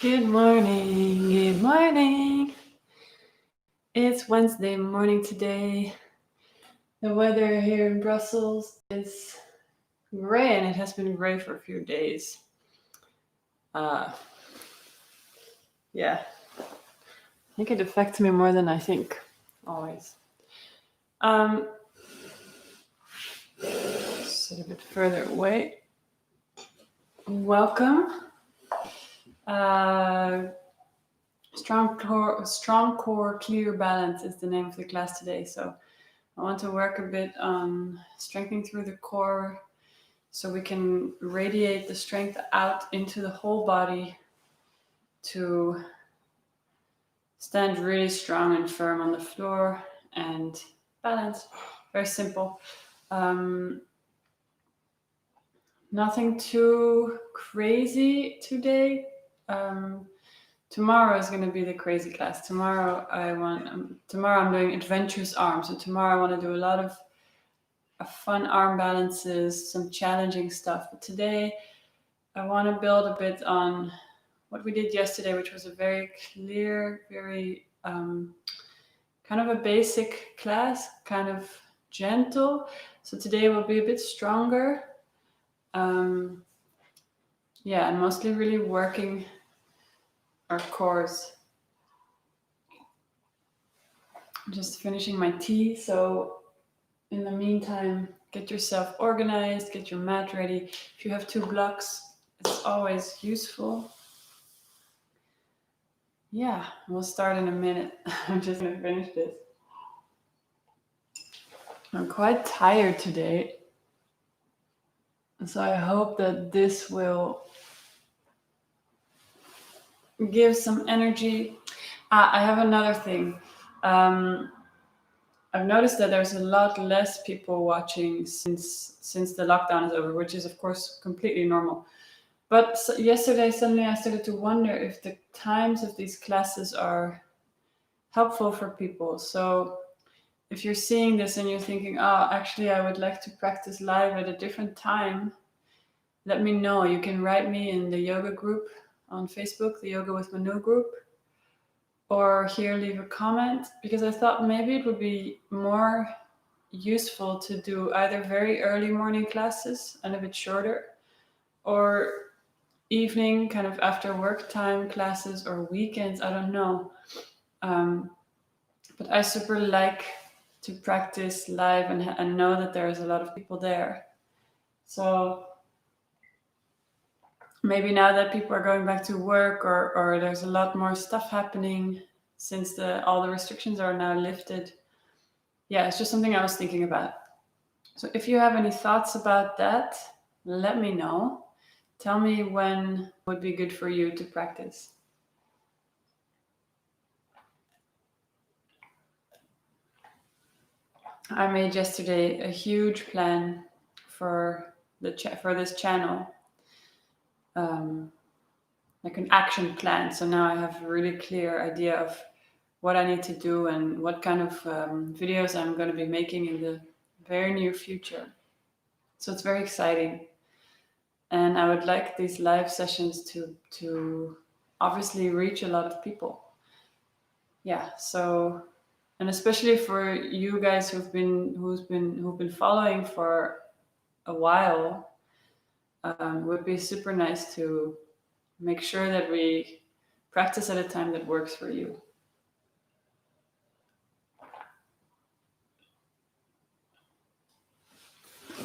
Good morning, good morning. It's Wednesday morning today. The weather here in Brussels is gray and it has been gray for a few days. Yeah, I think it affects me more than I think, always. Sit a bit further away. Welcome. Strong core, clear balance is the name of the class today. So I want to work a bit on strengthening through the core so we can radiate the strength out into the whole body to stand really strong and firm on the floor and balance. Very simple. Nothing too crazy today. Tomorrow is going to be the crazy class. Tomorrow I'm doing adventurous arms. So tomorrow I want to do a lot of fun arm balances, some challenging stuff. But today I want to build a bit on what we did yesterday, which was a very clear, very kind of a basic class, kind of gentle. So today will be a bit stronger. And mostly really working our cores. Just finishing my tea, so in the meantime, get yourself organized, get your mat ready. If you have 2 blocks, it's always useful. Yeah, we'll start in a minute. I'm just going to finish this. I'm quite tired today, so I hope that this will give some energy. I have another thing. I've noticed that there's a lot less people watching since the lockdown is over, which is of course completely normal. But yesterday, suddenly I started to wonder if the times of these classes are helpful for people. So if you're seeing this and you're thinking, oh, actually, I would like to practice live at a different time, let me know. You can write me in the yoga group on Facebook, the Yoga with Manou group, or here leave a comment, because I thought maybe it would be more useful to do either very early morning classes and a bit shorter, or evening kind of after work time classes, or weekends, I don't know. But I super like to practice live and know that there's a lot of people there. So maybe now that people are going back to work, or there's a lot more stuff happening since all the restrictions are now lifted. Yeah, it's just something I was thinking about. So if you have any thoughts about that, let me know. Tell me when would be good for you to practice. I made yesterday a huge plan for this channel, like an action plan. So now I have a really clear idea of what I need to do and what kind of videos I'm going to be making in the very near future. So it's very exciting. And I would like these live sessions to obviously reach a lot of people. Yeah, so, and especially for you guys who've been following for a while, would be super nice to make sure that we practice at a time that works for you.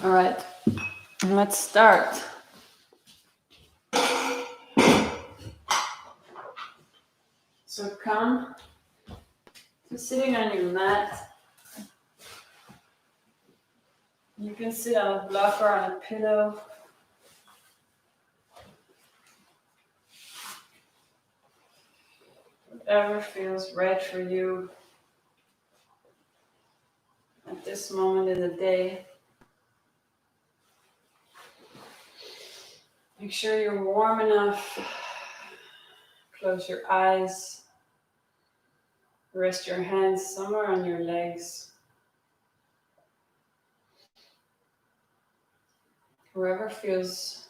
All right, let's start. So come to sitting on your mat. You can sit on a block or on a pillow. Whatever feels right for you at this moment in the day. Make sure you're warm enough. Close your eyes. Rest your hands somewhere on your legs. Wherever feels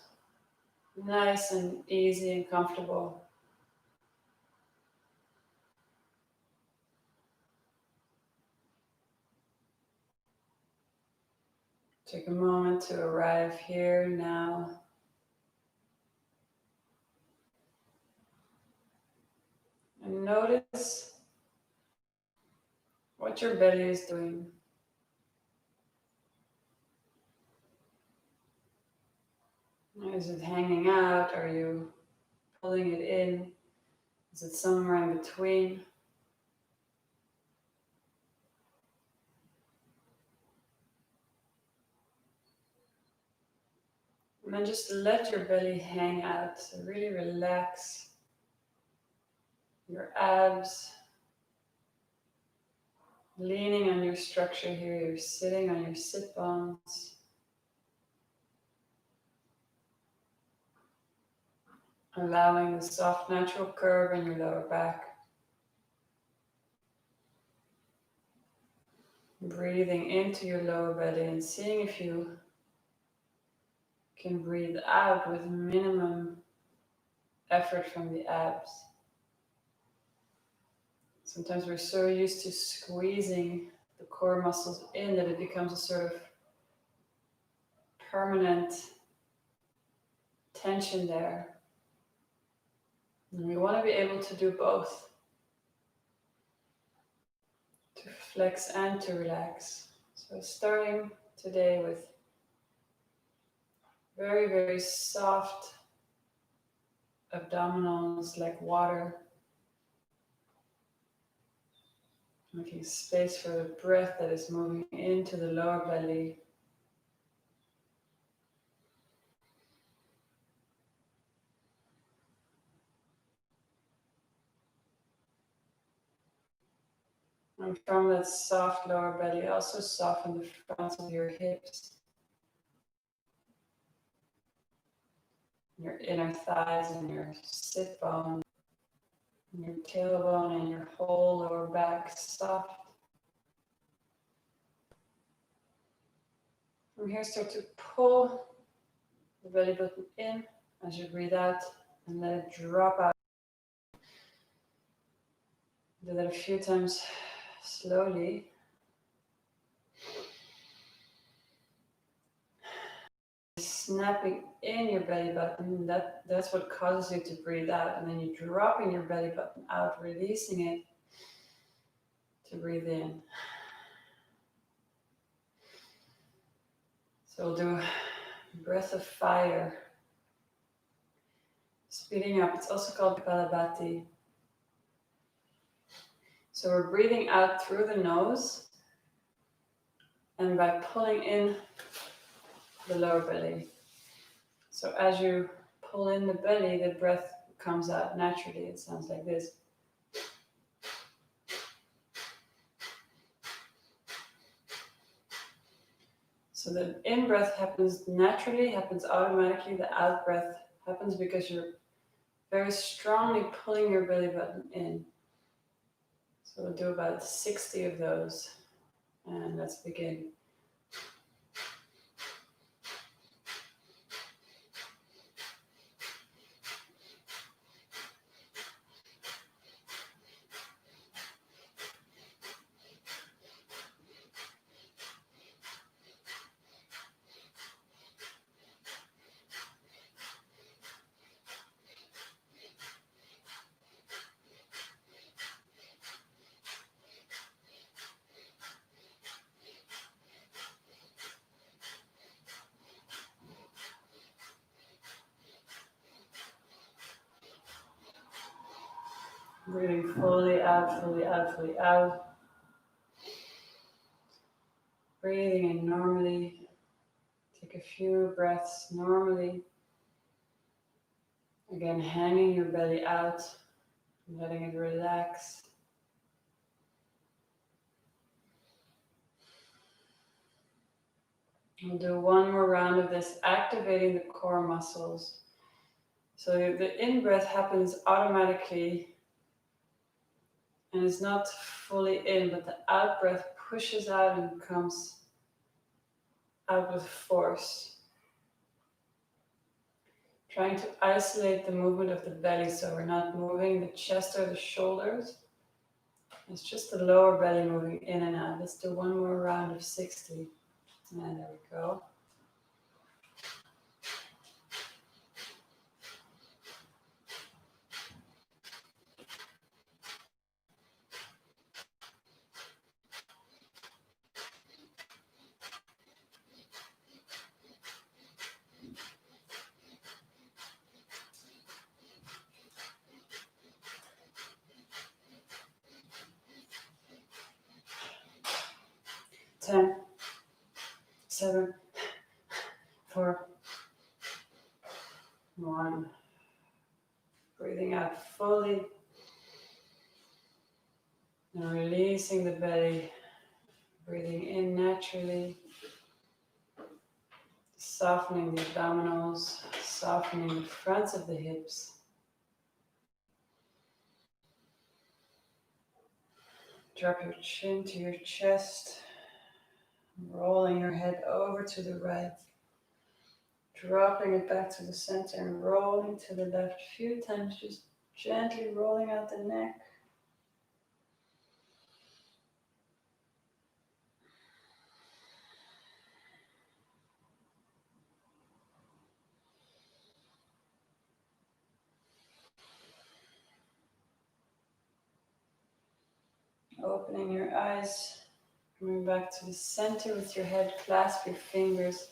nice and easy and comfortable. Take a moment to arrive here now. And notice what your belly is doing. Is it hanging out? Are you pulling it in? Is it somewhere in between? And then just let your belly hang out. So really relax your abs. Leaning on your structure here. You're sitting on your sit bones. Allowing the soft natural curve in your lower back. Breathing into your lower belly and seeing if you can breathe out with minimum effort from the abs. Sometimes we're so used to squeezing the core muscles in that it becomes a sort of permanent tension there. And we want to be able to do both. To flex and to relax. So starting today with very, very soft abdominals like water. Making space for the breath that is moving into the lower belly. And from that soft lower belly, also soften the fronts of your hips. Your inner thighs and your sit bone, and your tailbone and your whole lower back soft. From here, start to pull the belly button in as you breathe out and let it drop out. Do that a few times slowly. Snapping in your belly button, that's what causes you to breathe out. And then you're dropping your belly button out, releasing it to breathe in. So we'll do a breath of fire. Speeding up, it's also called Kapalabhati. So we're breathing out through the nose and by pulling in the lower belly. So as you pull in the belly, the breath comes out naturally. It sounds like this. So the in-breath happens naturally, happens automatically. The out-breath happens because you're very strongly pulling your belly button in. So we'll do about 60 of those. And let's begin. Breathing fully out, fully out, fully out. Breathing in normally. Take a few breaths normally. Again, hanging your belly out, letting it relax. We'll do one more round of this, activating the core muscles. So the in-breath happens automatically and is not fully in, but the out-breath pushes out and comes out with force. Trying to isolate the movement of the belly so we're not moving the chest or the shoulders. It's just the lower belly moving in and out. Let's do one more round of 60. And there we go. Ten, 7, 4, 1. Breathing out fully and releasing the belly. Breathing in naturally. Softening the abdominals, softening the fronts of the hips. Drop your chin to your chest, rolling your head over to the right. Dropping it back to the center and rolling to the left a few times, just gently rolling out the neck. Opening your eyes, coming back to the center with your head, clasp your fingers,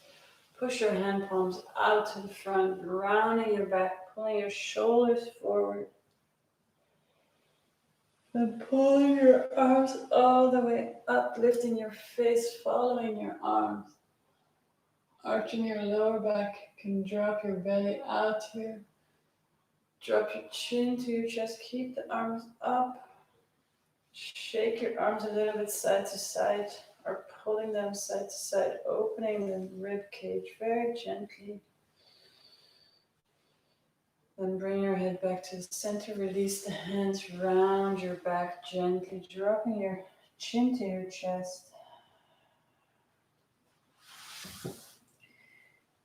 push your hand palms out to the front, rounding your back, pulling your shoulders forward, and pulling your arms all the way up, lifting your face, following your arms, arching your lower back. You can drop your belly out here, drop your chin to your chest, keep the arms up. Shake your arms a little bit side to side or pulling them side to side, opening the rib cage very gently. Then bring your head back to the center, release the hands, round your back gently, dropping your chin to your chest.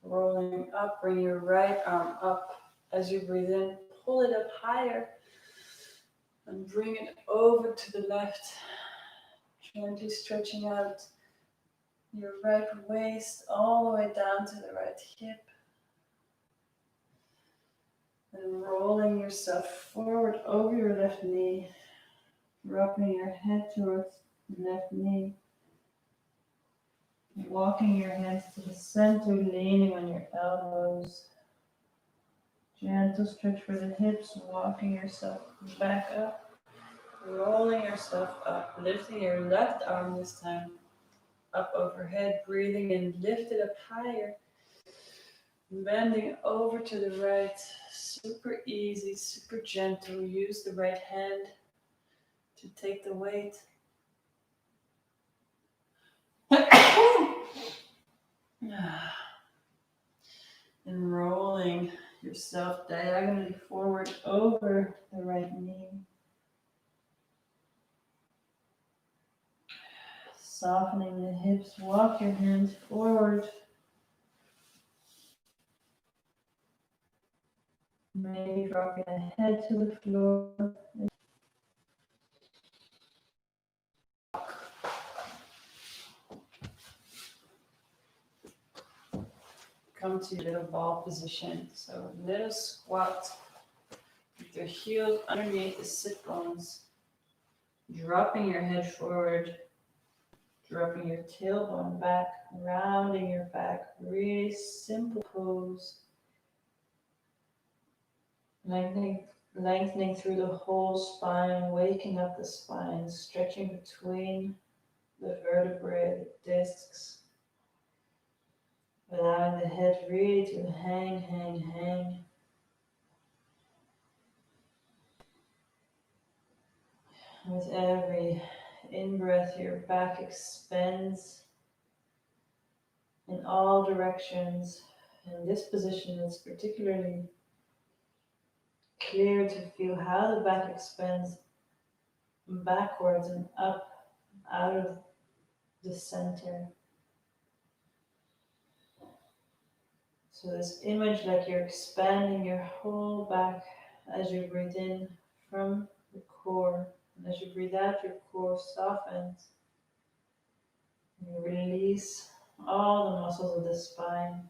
Rolling up, bring your right arm up. As you breathe in, pull it up higher and bring it over to the left. Gently stretching out your right waist all the way down to the right hip. And rolling yourself forward over your left knee. Dropping your head towards the left knee. Walking your hands to the center, leaning on your elbows. Gentle stretch for the hips, walking yourself back up. Rolling yourself up, lifting your left arm this time up overhead, breathing in, lift it up higher, bending over to the right, super easy, super gentle. Use the right hand to take the weight. And rolling yourself diagonally forward over the right knee. Softening the hips, walk your hands forward. Maybe dropping the head to the floor. Come to your little ball position. So little squat with your heels underneath the sit bones. Dropping your head forward. Dropping your tailbone back, rounding your back. Really simple pose. Lengthening through the whole spine, waking up the spine, stretching between the vertebrae, the discs. Allowing the head really to hang. With every in-breath, your back expands in all directions. In this position, it's particularly clear to feel how the back expands backwards and up out of the center. So this image like you're expanding your whole back as you breathe in from the core. And as you breathe out, your core softens. You release all the muscles of the spine.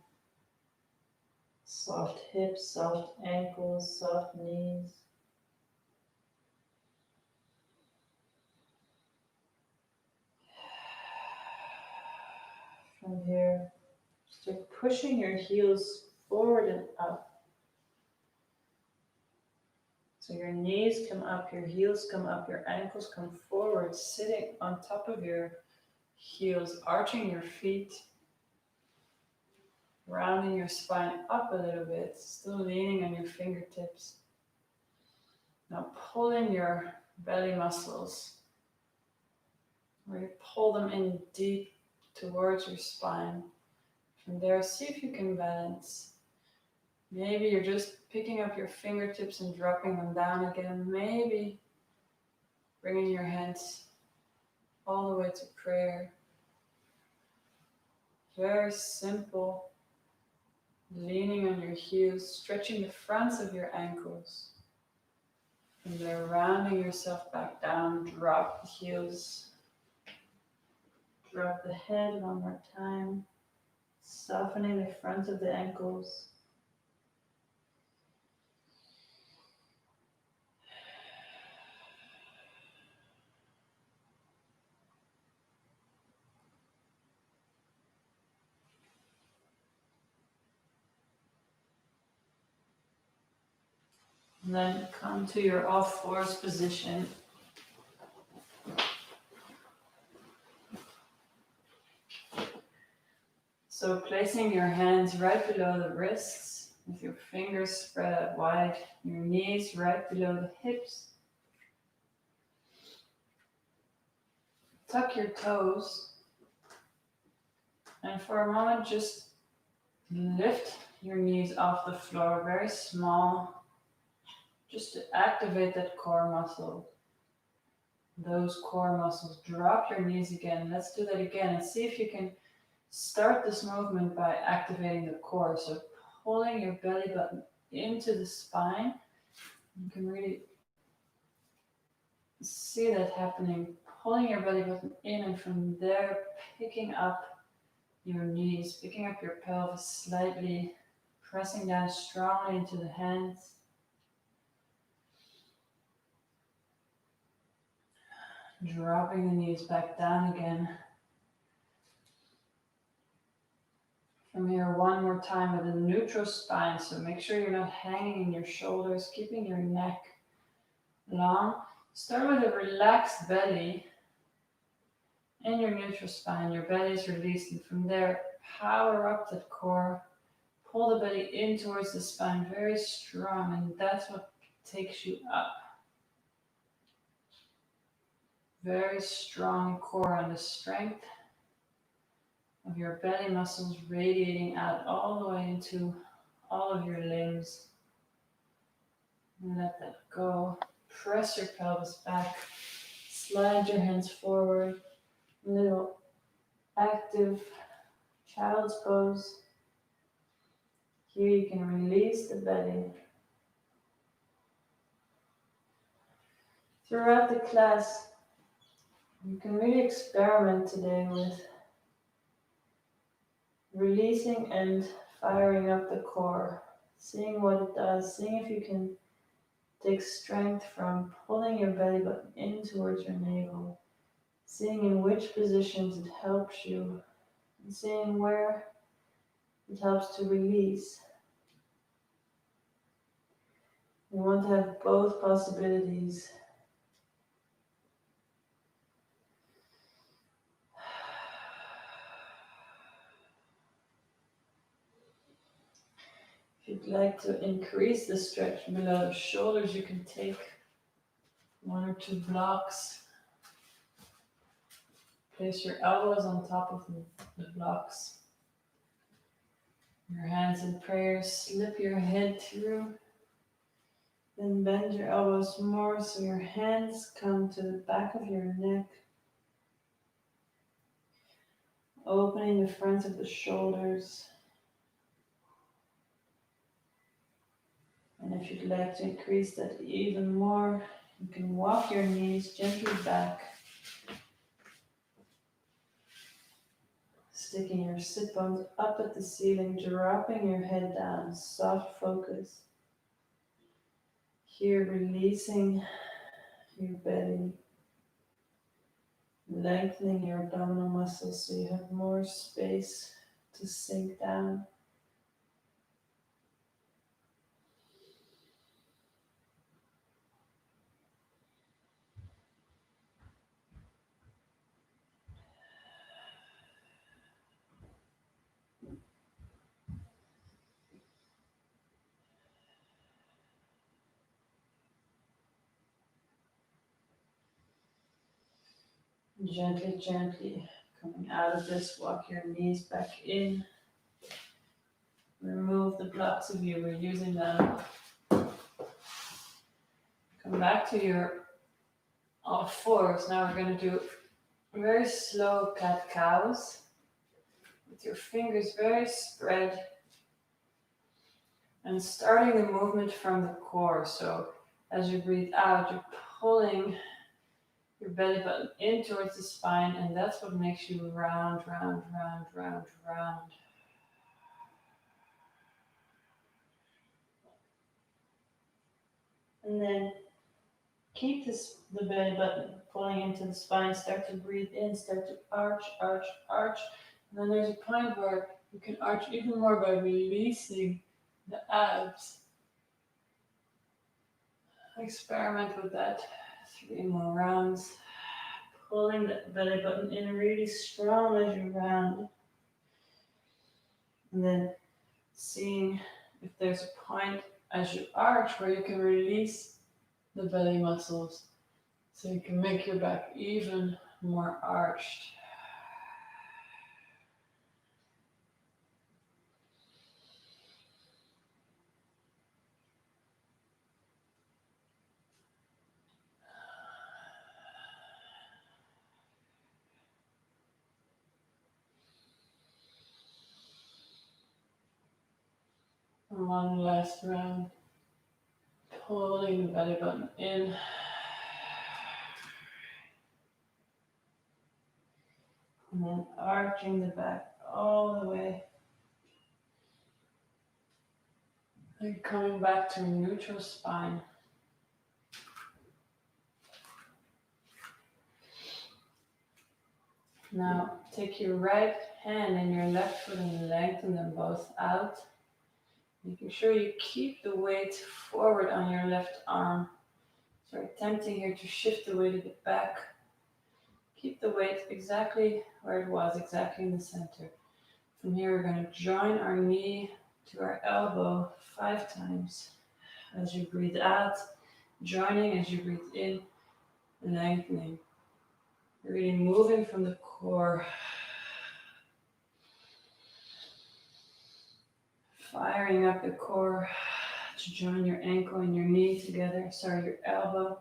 Soft hips, soft ankles, soft knees. From here, start pushing your heels forward and up. So your knees come up, your heels come up, your ankles come forward, sitting on top of your heels, arching your feet, rounding your spine up a little bit, still leaning on your fingertips. Now pulling your belly muscles, where you pull them in deep towards your spine. From there, see if you can balance. Maybe you're just picking up your fingertips and dropping them down again. Maybe bringing your hands all the way to prayer. Very simple. Leaning on your heels, stretching the fronts of your ankles. And there, rounding yourself back down, drop the heels. Drop the head one more time. Softening the front of the ankles. And then come to your all fours position. So placing your hands right below the wrists, with your fingers spread out wide, your knees right below the hips. Tuck your toes. And for a moment, just lift your knees off the floor, very small, just to activate that core muscle. Those core muscles. Drop your knees again. Let's do that again and see if you can start this movement by activating the core. So pulling your belly button into the spine. You can really see that happening. Pulling your belly button in, and from there picking up your knees, picking up your pelvis slightly, pressing down strongly into the hands. Dropping the knees back down again. From here, one more time with a neutral spine. So make sure you're not hanging in your shoulders, keeping your neck long. Start with a relaxed belly and your neutral spine. Your belly is released, and from there, power up that core. Pull the belly in towards the spine, very strong, and that's what takes you up. Very strong core, and the strength of your belly muscles radiating out all the way into all of your limbs. And let that go. Press your pelvis back. Slide your hands forward. Little active child's pose. Here you can release the belly. Throughout the class, you can really experiment today with releasing and firing up the core, seeing what it does, seeing if you can take strength from pulling your belly button in towards your navel, seeing in which positions it helps you, and seeing where it helps to release. You want to have both possibilities. If you'd like to increase the stretch below the shoulders, you can take one or two blocks. Place your elbows on top of the blocks. Your hands in prayer, slip your head through. Then bend your elbows more so your hands come to the back of your neck. Opening the front of the shoulders. And if you'd like to increase that even more, you can walk your knees gently back. Sticking your sit bones up at the ceiling, dropping your head down, soft focus. Here, releasing your belly, lengthening your abdominal muscles so you have more space to sink down. Gently, gently coming out of this, walk your knees back in. Remove the blocks if you were using them. Come back to your all fours. Now we're going to do very slow cat-cows with your fingers very spread and starting the movement from the core. So as you breathe out, you're pulling your belly button in towards the spine, and that's what makes you round, round, round, round, round. And then keep the belly button pulling into the spine. Start to breathe in, start to arch, arch, arch. And then there's a point where you can arch even more by releasing the abs. Experiment with that. 3 more rounds. Pulling the belly button in really strong as you round. And then seeing if there's a point as you arch where you can release the belly muscles so you can make your back even more arched. And one last round. Pulling the belly button in. And then arching the back all the way. And coming back to neutral spine. Now take your right hand and your left foot and lengthen them both out. Making sure you keep the weight forward on your left arm. So attempting here to shift the weight a bit back. Keep the weight exactly where it was, exactly in the center. From here we're going to join our knee to our elbow 5 times. As you breathe out, joining as you breathe in, lengthening. Really moving from the core. Firing up the core to join your ankle and your knee together. Sorry, your elbow.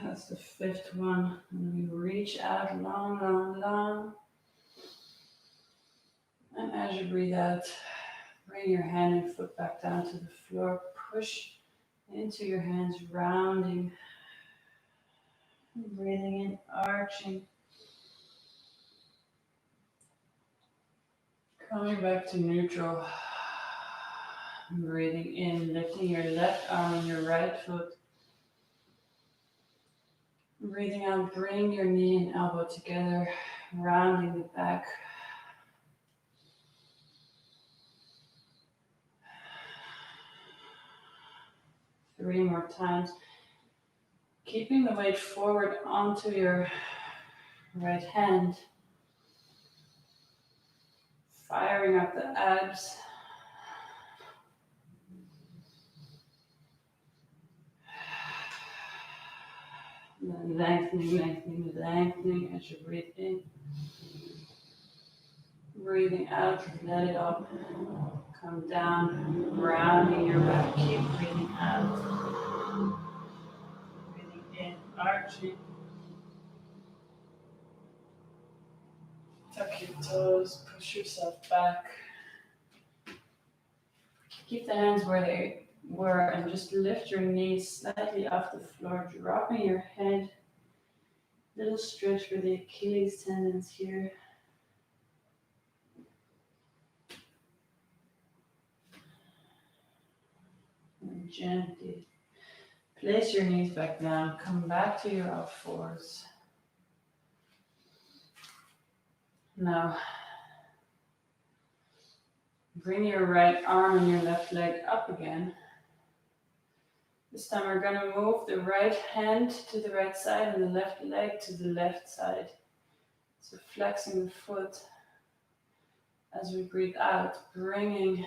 That's the 5th one. And we reach out long, long, long. And as you breathe out, bring your hand and foot back down to the floor. Push into your hands, rounding. Breathing in, arching. Coming back to neutral. Breathing in, lifting your left arm and your right foot. Breathing out, bring your knee and elbow together, rounding the back. Three more times. Keeping the weight forward onto your right hand. Firing up the abs. And then lengthening, lengthening, lengthening as you breathe in. Breathing out, let it up. Come down, rounding your back. Keep breathing out. Breathing in, arching. Tuck your toes, push yourself back. Keep the hands where they were, and just lift your knees slightly off the floor, dropping your head. Little stretch for the Achilles tendons here. And gently place your knees back down. Come back to your all fours. Now, bring your right arm and your left leg up again. This time we're going to move the right hand to the right side and the left leg to the left side. So flexing the foot as we breathe out, bringing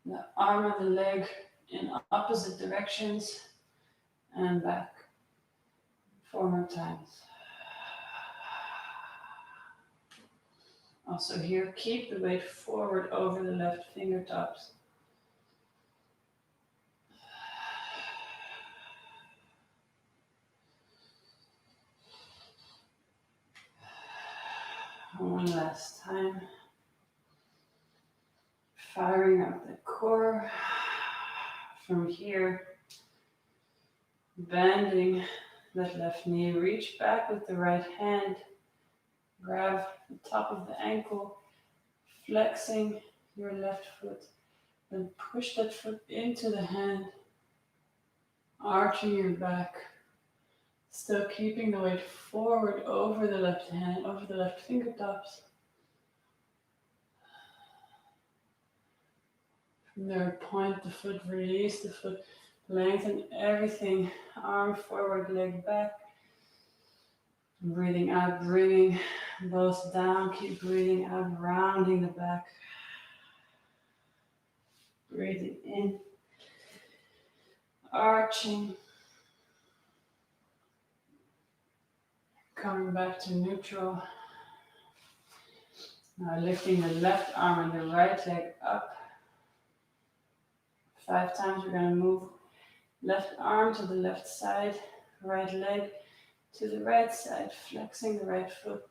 the arm and the leg in opposite directions and back. 4 more times. Also here, keep the weight forward over the left fingertips. One last time. Firing up the core. From here, bending that left knee, reach back with the right hand. Grab the top of the ankle, flexing your left foot. Then push that foot into the hand, arching your back. Still keeping the weight forward over the left hand, over the left fingertips. From there, point the foot, release the foot, lengthen everything, arm forward, leg back. Breathing out, bringing both down, keep breathing out, rounding the back. Breathing in, arching. Coming back to neutral. Now lifting the left arm and the right leg up. 5 times we're going to move left arm to the left side, right leg to the right side, flexing the right foot.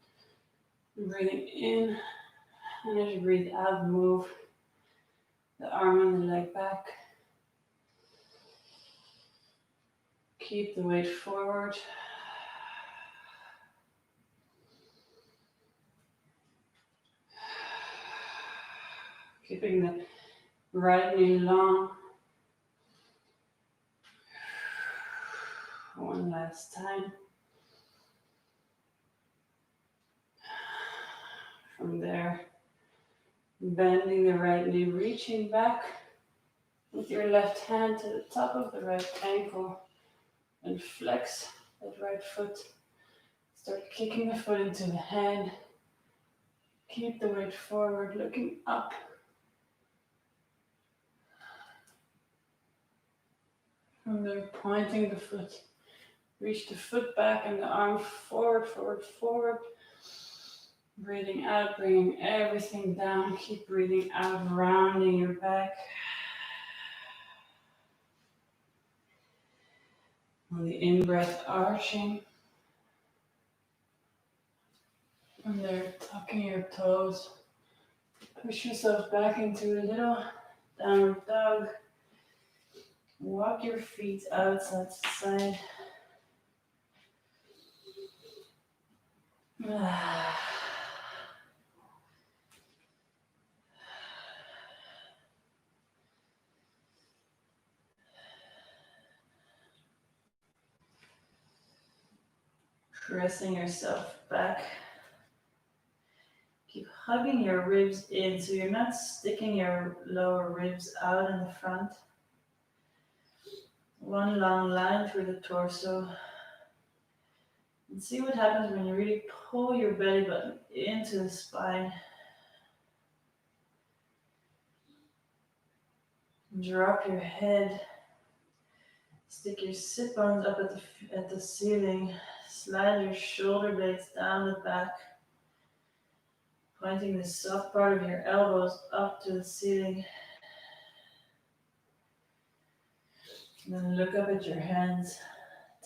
Breathing in, and as you breathe out, move the arm and the leg back. Keep the weight forward. Keeping the right knee long. One last time. From there, bending the right knee, reaching back with your left hand to the top of the right ankle and flex that right foot. Start kicking the foot into the hand. Keep the weight forward, looking up. From there, pointing the foot. Reach the foot back and the arm forward, forward, forward. Breathing out, bringing everything down. Keep breathing out, rounding your back. On the in-breath, arching. From there, tucking your toes. Push yourself back into a little downward dog. Walk your feet out side to side. Pressing yourself back. Keep hugging your ribs in so you're not sticking your lower ribs out in the front. One long line through the torso. And see what happens when you really pull your belly button into the spine. Drop your head. Stick your sit bones up at the ceiling. Slide your shoulder blades down the back. Pointing the soft part of your elbows up to the ceiling. And then look up at your hands.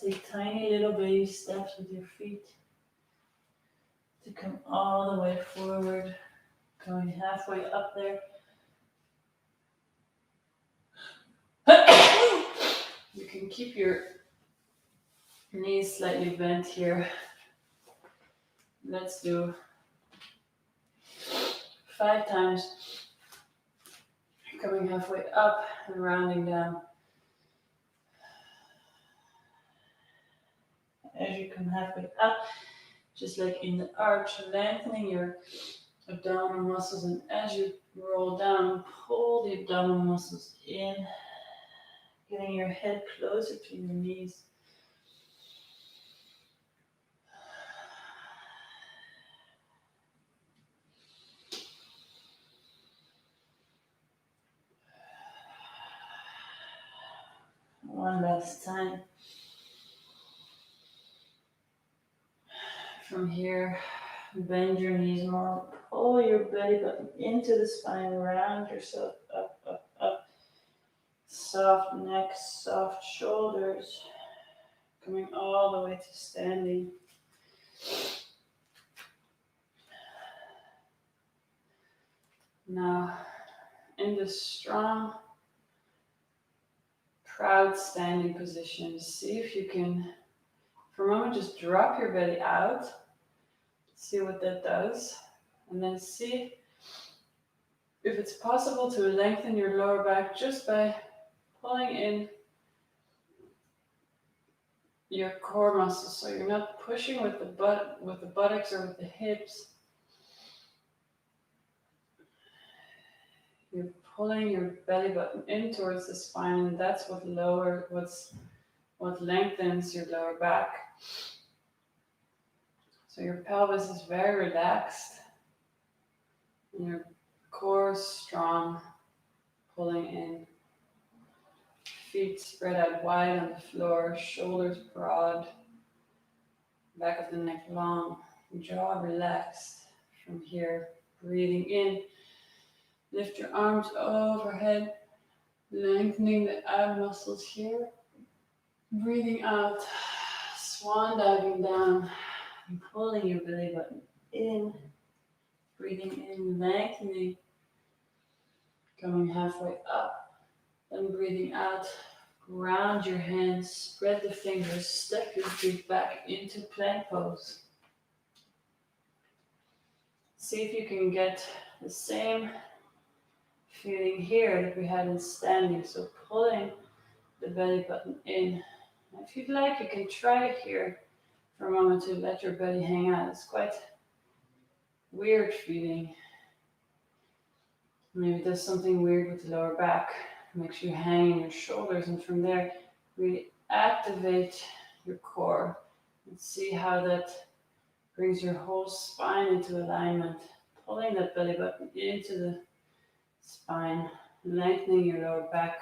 Take tiny little baby steps with your feet to come all the way forward. Going halfway up there. can keep your knees slightly bent here. Let's do 5 times, coming halfway up and rounding down. As you come halfway up, just like in the arch, lengthening your abdominal muscles, and as you roll down, pull the abdominal muscles in, getting your head closer to your knees. One last time. From here, bend your knees more, pull your belly button into the spine, round yourself up, up, up. Soft neck, soft shoulders, coming all the way to standing. Now, in this strong, proud standing position, see if you can, for a moment, just drop your belly out. See what that does. And then see if it's possible to lengthen your lower back just by pulling in your core muscles. So you're not pushing with the buttocks or with the hips. You're pulling your belly button in towards the spine, and that's what lengthens your lower back. So your pelvis is very relaxed, and your core is strong, pulling in. Feet spread out wide on the floor, shoulders broad, back of the neck long, jaw relaxed. From here, breathing in, lift your arms overhead, lengthening the ab muscles here. Breathing out, swan diving down, and pulling your belly button in. Breathing in, lengthening, coming halfway up. Then breathing out, ground your hands, spread the fingers, step your feet back into plank pose. See if you can get the same feeling here that we had in standing. So pulling the belly button in. If you'd like, you can try it here for a moment to let your belly hang out. It's quite weird feeling. Maybe it does something weird with the lower back. Makes you hang in your shoulders, and from there, really activate your core and see how that brings your whole spine into alignment. Pulling that belly button into the spine, lengthening your lower back.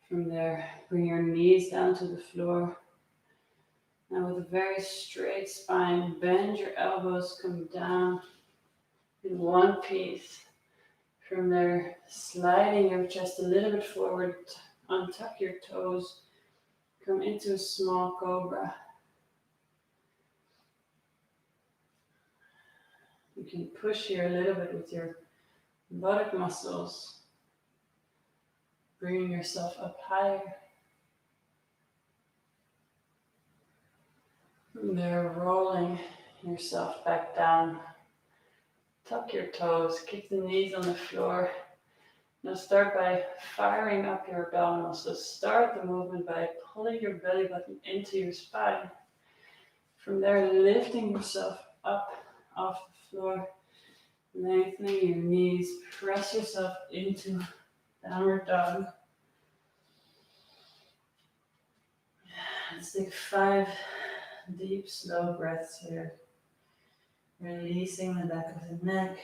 From there, bring your knees down to the floor. Now with a very straight spine, bend your elbows, come down in one piece. From there, sliding your chest a little bit forward, untuck your toes, come into a small cobra. You can push here a little bit with your buttock muscles, bringing yourself up higher. From there, rolling yourself back down. Tuck your toes, keep the knees on the floor. Now start by firing up your abdominals. So start the movement by pulling your belly button into your spine. From there, lifting yourself up off the floor, lengthening your knees, press yourself into downward dog. Let's take 5 deep, slow breaths here. Releasing the back of the neck.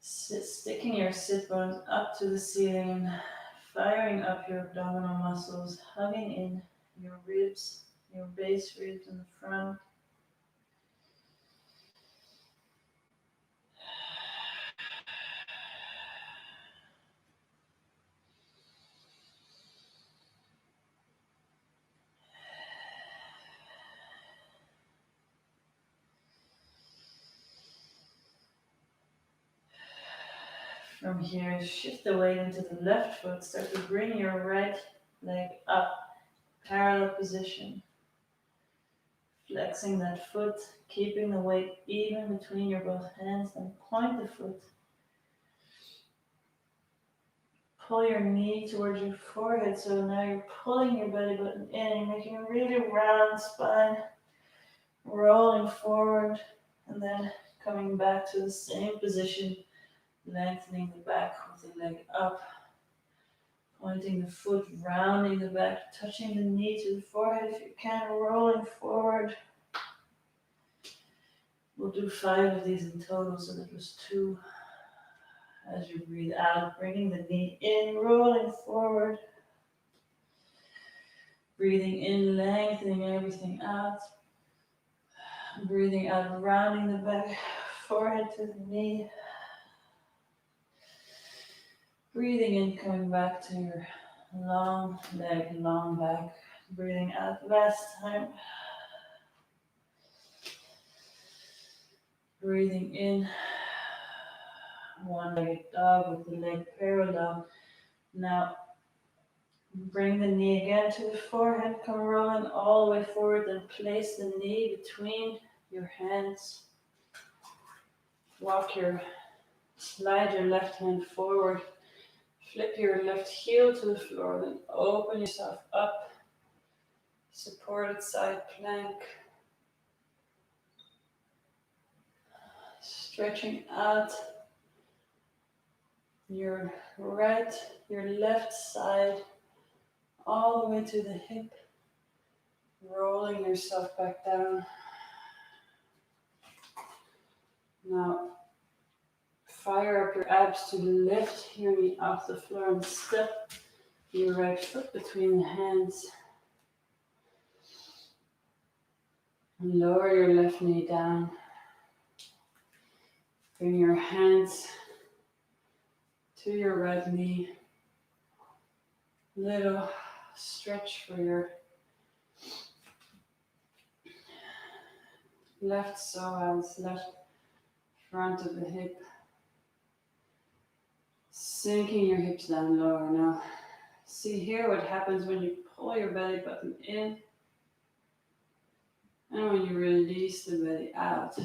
Sticking your sit bones up to the ceiling, firing up your abdominal muscles, hugging in your ribs, your base ribs in the front. From here, shift the weight into the left foot. Start to bring your right leg up, parallel position. Flexing that foot, keeping the weight even between your both hands, then point the foot. Pull your knee towards your forehead, so now you're pulling your belly button in, making a really round spine, rolling forward, and then coming back to the same position, lengthening the back with the leg up, pointing the foot, rounding the back, touching the knee to the forehead if you can, rolling forward. We'll do 5 of these in total, so that was 2. As you breathe out, bringing the knee in, rolling forward. Breathing in, lengthening everything out. Breathing out, rounding the back, forehead to the knee. Breathing in, coming back to your long leg, long back. Breathing out last time. Breathing in, one-legged dog with the leg parallel. Now, bring the knee again to the forehead, come rolling all the way forward, then place the knee between your hands. Slide your left hand forward, flip your left heel to the floor, then open yourself up, supported side plank. Stretching out your left side, all the way to the hip, rolling yourself back down. Now, fire up your abs to lift your knee off the floor and step your right foot between the hands. And lower your left knee down. Bring your hands to your right knee. Little stretch for your left psoas, left front of the hip. Sinking your hips down lower. Now, see here what happens when you pull your belly button in and when you release the belly out.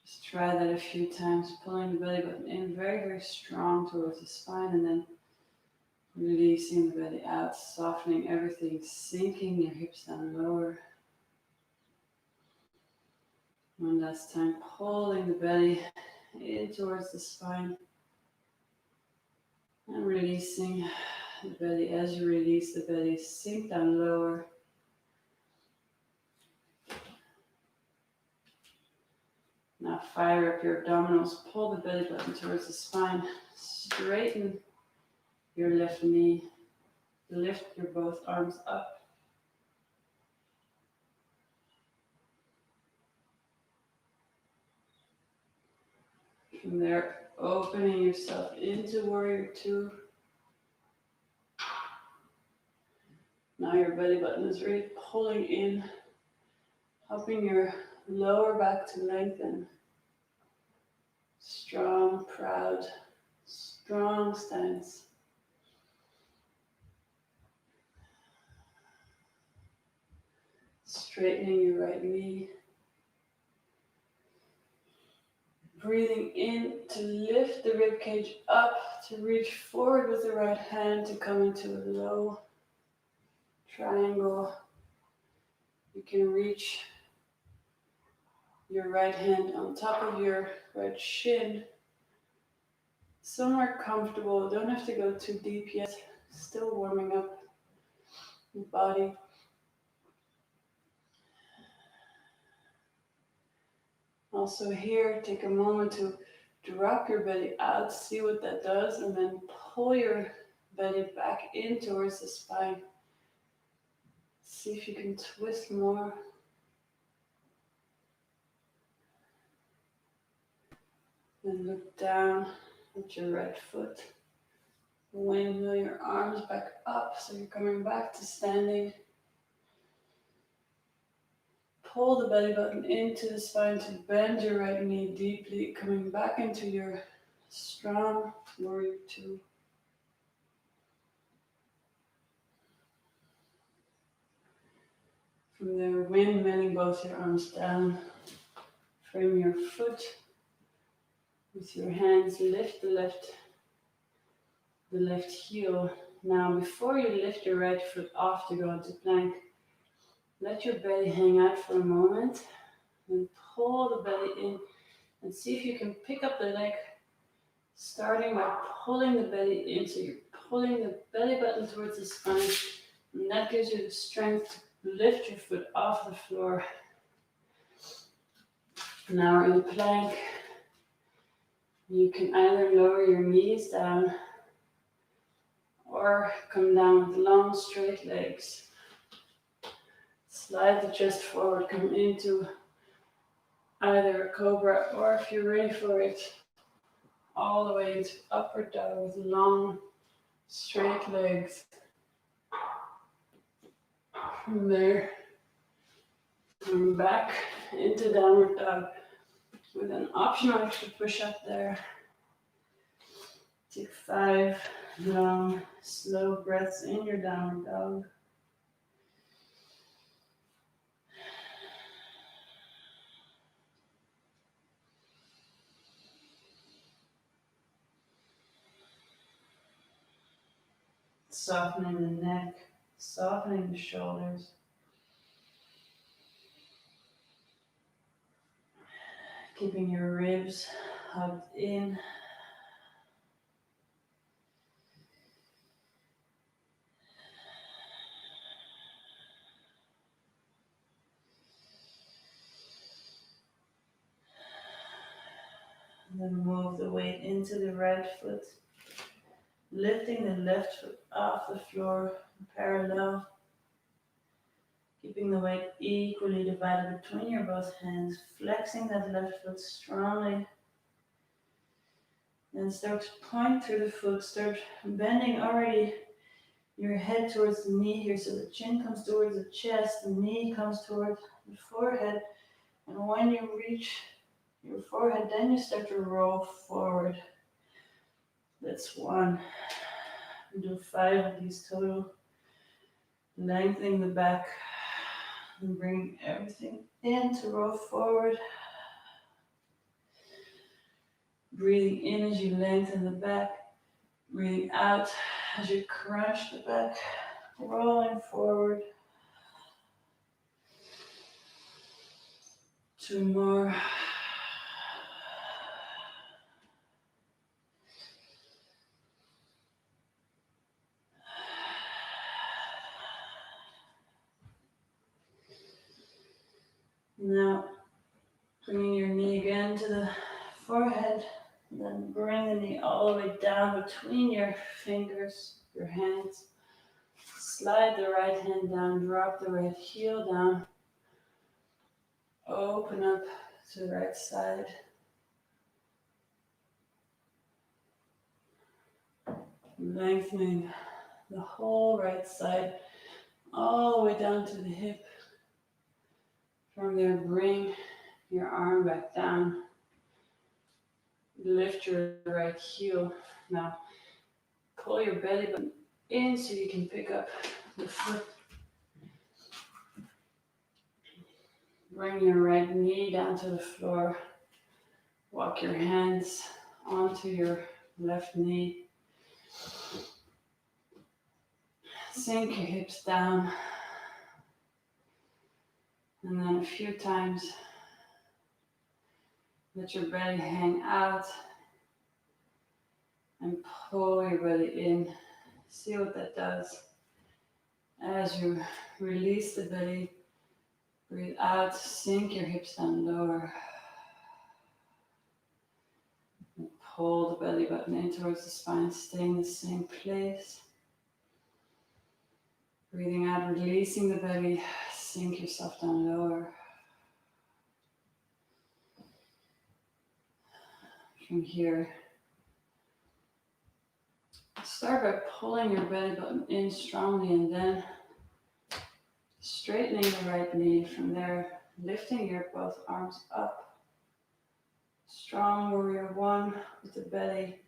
Just try that a few times, pulling the belly button in very, very strong towards the spine and then releasing the belly out, softening everything, sinking your hips down lower. One last time, pulling the belly in towards the spine and releasing the belly. As you release the belly, sink down lower. Now fire up your abdominals, pull the belly button towards the spine, straighten your left knee, lift your both arms up. From there, opening yourself into warrior 2. Now your belly button is really pulling in, helping your lower back to lengthen. Strong, proud, strong stance. Straightening your right knee. Breathing in to lift the rib cage up, to reach forward with the right hand to come into a low triangle. You can reach your right hand on top of your right shin. Somewhere comfortable, don't have to go too deep yet. Still warming up the body. Also here, take a moment to drop your belly out, see what that does, and then pull your belly back in towards the spine. See if you can twist more. Then look down at your right foot. Windmill your arms back up, so you're coming back to standing. pull the belly button into the spine to bend your right knee deeply, coming back into your strong warrior two. From there, windmilling both your arms down. Frame your foot with your hands. Lift the left heel. Now, before you lift your right foot off to go into plank, let your belly hang out for a moment and pull the belly in and see if you can pick up the leg, starting by pulling the belly in. So you're pulling the belly button towards the spine, and that gives you the strength to lift your foot off the floor. Now we're in plank. You can either lower your knees down or come down with long straight legs. Slide the chest forward, come into either a cobra, or if you're ready for it, all the way into upward dog with long straight legs. From there, come back into downward dog with an optional extra push up there. Take 5 long, slow breaths in your downward dog. Softening the neck, softening the shoulders. Keeping your ribs hugged in. Then move the weight into the right foot, lifting the left foot off the floor parallel, keeping the weight equally divided between your both hands, flexing that left foot strongly. Then start to point through the foot, start bending already your head towards the knee here, so the chin comes towards the chest, the knee comes towards the forehead, and when you reach your forehead, then you start to roll forward. That's 1. Do 5 of these total. Lengthening the back and bring everything in to roll forward. Breathing in as you lengthen the back. Breathing out as you crunch the back, rolling forward. 2 more. Now, bringing your knee again to the forehead, and then bring the knee all the way down between your fingers, your hands. Slide the right hand down, drop the right heel down. Open up to the right side. Lengthening the whole right side, all the way down to the hip. From there, bring your arm back down. Lift your right heel. Now, pull your belly button in so you can pick up the foot. Bring your right knee down to the floor. Walk your hands onto your left knee. Sink your hips down. And then a few times, let your belly hang out and pull your belly in. See what that does. As you release the belly, breathe out, sink your hips down lower. And pull the belly button in towards the spine, stay in the same place. Breathing out, releasing the belly, sink yourself down lower. From here, start by pulling your belly button in strongly and then straightening the right knee. From there, lifting your both arms up. Strong warrior one with the belly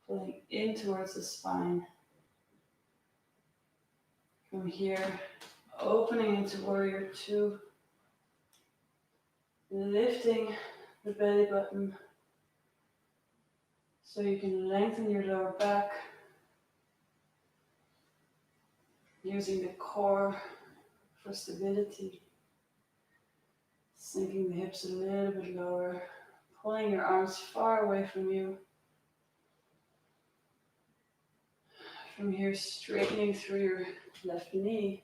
pulling in towards the spine. From here, opening into warrior two, lifting the belly button so you can lengthen your lower back, using the core for stability, sinking the hips a little bit lower, pulling your arms far away from you. From here, straightening through your left knee,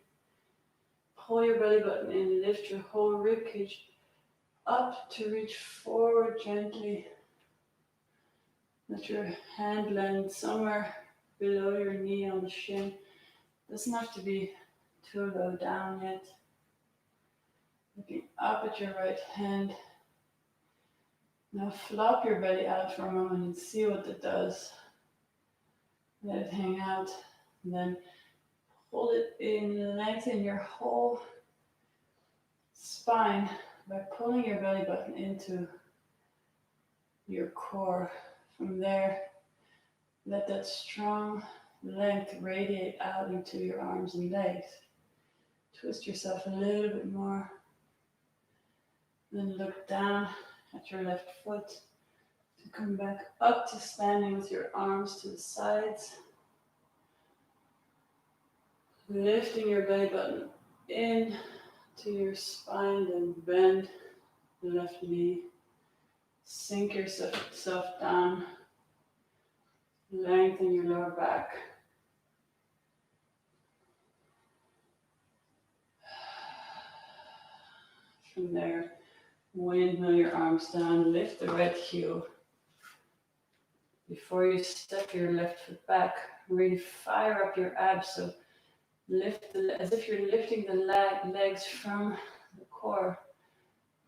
pull your belly button in, lift your whole rib cage up to reach forward gently. Let your hand land somewhere below your knee on the shin. Doesn't have to be too low down yet. Looking up at your right hand. Now flop your belly out for a moment and see what it does. Let it hang out. And then hold it in, lengthen your whole spine by pulling your belly button into your core. From there, let that strong length radiate out into your arms and legs. Twist yourself a little bit more. Then look down at your left foot to come back up to standing with your arms to the sides. Lifting your belly button in to your spine, then bend the left knee. Sink yourself down. Lengthen your lower back. From there, windmill your arms down. Lift the right heel. Before you step your left foot back, really fire up your abs. So lift as if you're lifting the legs from the core.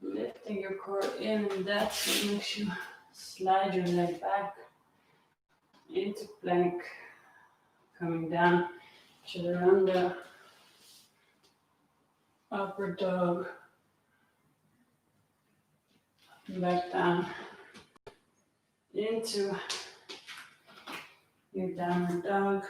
Lifting your core in, and that's what makes you slide your leg back into plank. Coming down, chaturanga, upward dog, back down into your downward dog.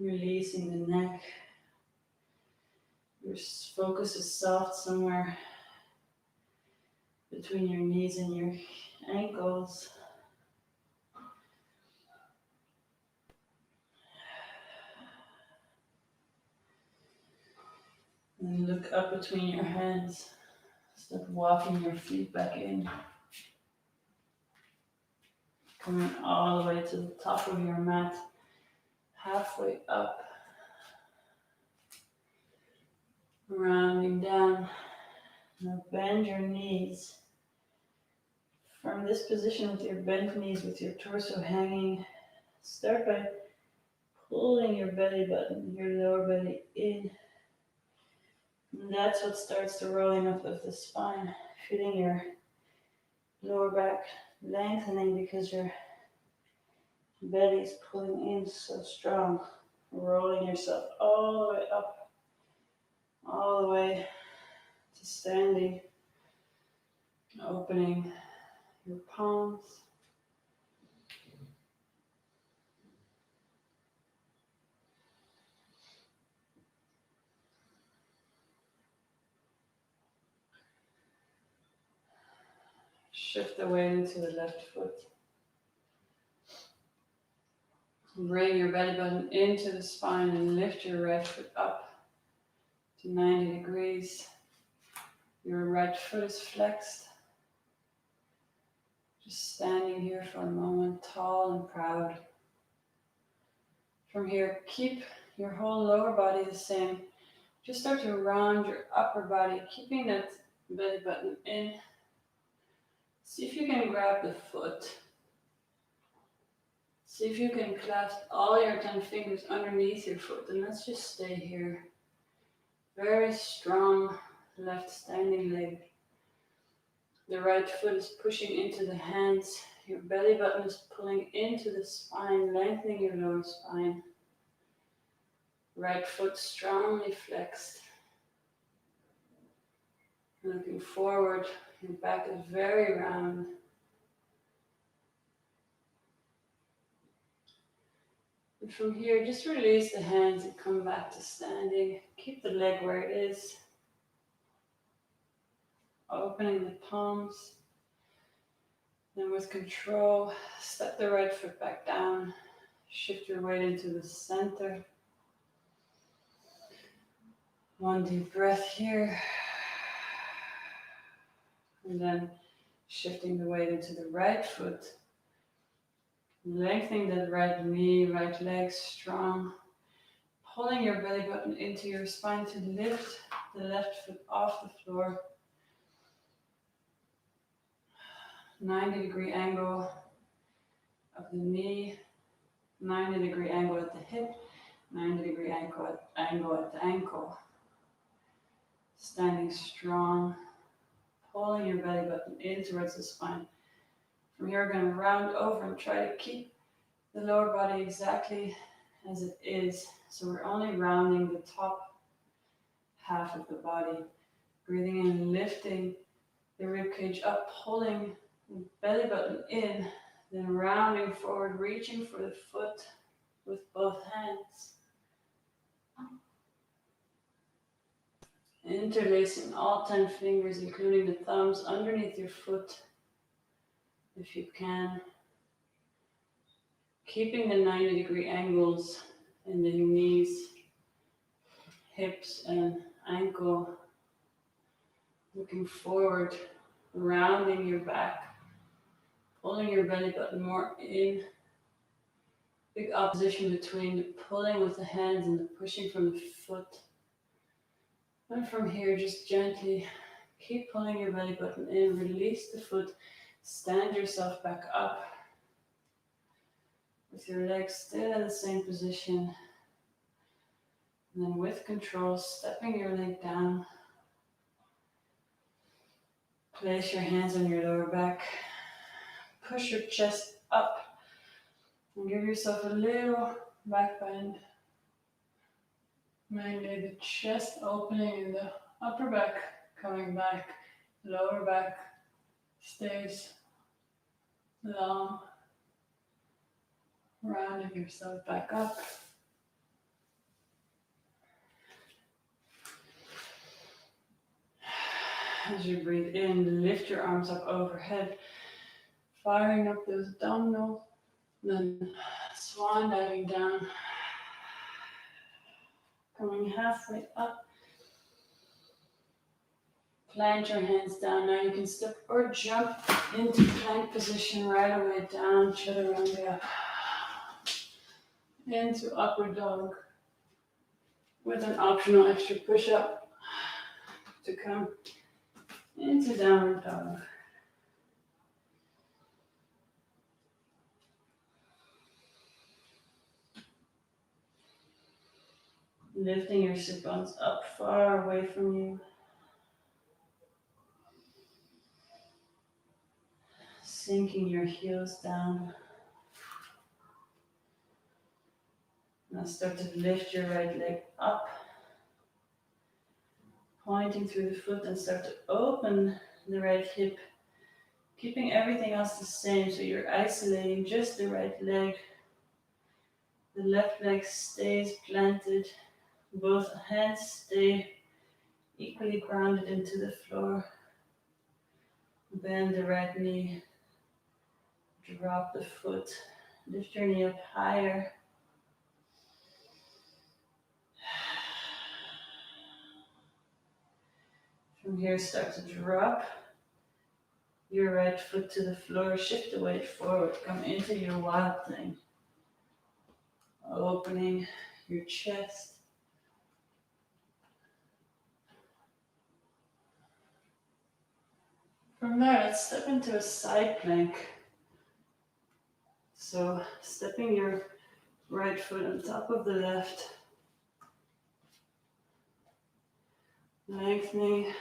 Releasing the neck. Your focus is soft somewhere between your knees and your ankles. And look up between your hands. Start walking your feet back in. Coming all the way to the top of your mat. Halfway up. Rounding down. Now bend your knees. From this position with your bent knees, with your torso hanging, start by pulling your belly button, your lower belly in. And that's what starts the rolling up of the spine, feeling your lower back lengthening because your belly is pulling in so strong. Rolling yourself all the way up, all the way to standing, opening your palms. Shift the weight into the left foot. Bring your belly button into the spine and lift your right foot up to 90 degrees. Your right foot is flexed. Just standing here for a moment, tall and proud. From here, keep your whole lower body the same. Just start to round your upper body, keeping that belly button in. See if you can grab the foot. See if you can clasp all your 10 fingers underneath your foot, and let's just stay here. Very strong left standing leg. The right foot is pushing into the hands. Your belly button is pulling into the spine, lengthening your lower spine. Right foot strongly flexed. Looking forward, your back is very round. And from here, just release the hands and come back to standing. Keep the leg where it is. Opening the palms. Then with control, step the right foot back down. Shift your weight into the center. One deep breath here. And then shifting the weight into the right foot. Lengthening that right knee, right leg strong. Pulling your belly button into your spine to lift the left foot off the floor. 90-degree angle of the knee, 90-degree angle at the hip, 90-degree angle at the ankle. Standing strong, pulling your belly button in towards the spine. From here, we're going to round over and try to keep the lower body exactly as it is. So we're only rounding the top half of the body. Breathing in, lifting the ribcage up, pulling the belly button in, then rounding forward, reaching for the foot with both hands. Interlacing all 10 fingers, including the thumbs, underneath your foot, if you can. Keeping the 90-degree angles in the knees, hips, and ankle. Looking forward, rounding your back, pulling your belly button more in. Big opposition between the pulling with the hands and the pushing from the foot. And from here, just gently keep pulling your belly button in, release the foot, stand yourself back up with your legs still in the same position. And then with control, stepping your leg down. Place your hands on your lower back. Push your chest up and give yourself a little back bend. Mainly the chest opening and the upper back coming back. Lower back stays long. Rounding yourself back up. As you breathe in, lift your arms up overhead, firing up those abdominals, then swan diving down, coming halfway up. Plant your hands down. Now you can step or jump into plank position right away down, chaturanga, into upward dog with an optional extra push-up to come into downward dog. Lifting your sit bones up far away from you. Sinking your heels down. Now start to lift your right leg up. Pointing through the foot and start to open the right hip. Keeping everything else the same, so you're isolating just the right leg. The left leg stays planted. Both hands stay equally grounded into the floor. Bend the right knee. Drop the foot. Lift your knee up higher. From here, start to drop your right foot to the floor. Shift the weight forward. Come into your wild thing. Opening your chest. From there, let's step into a side plank. So, stepping your right foot on top of the left. Lengthening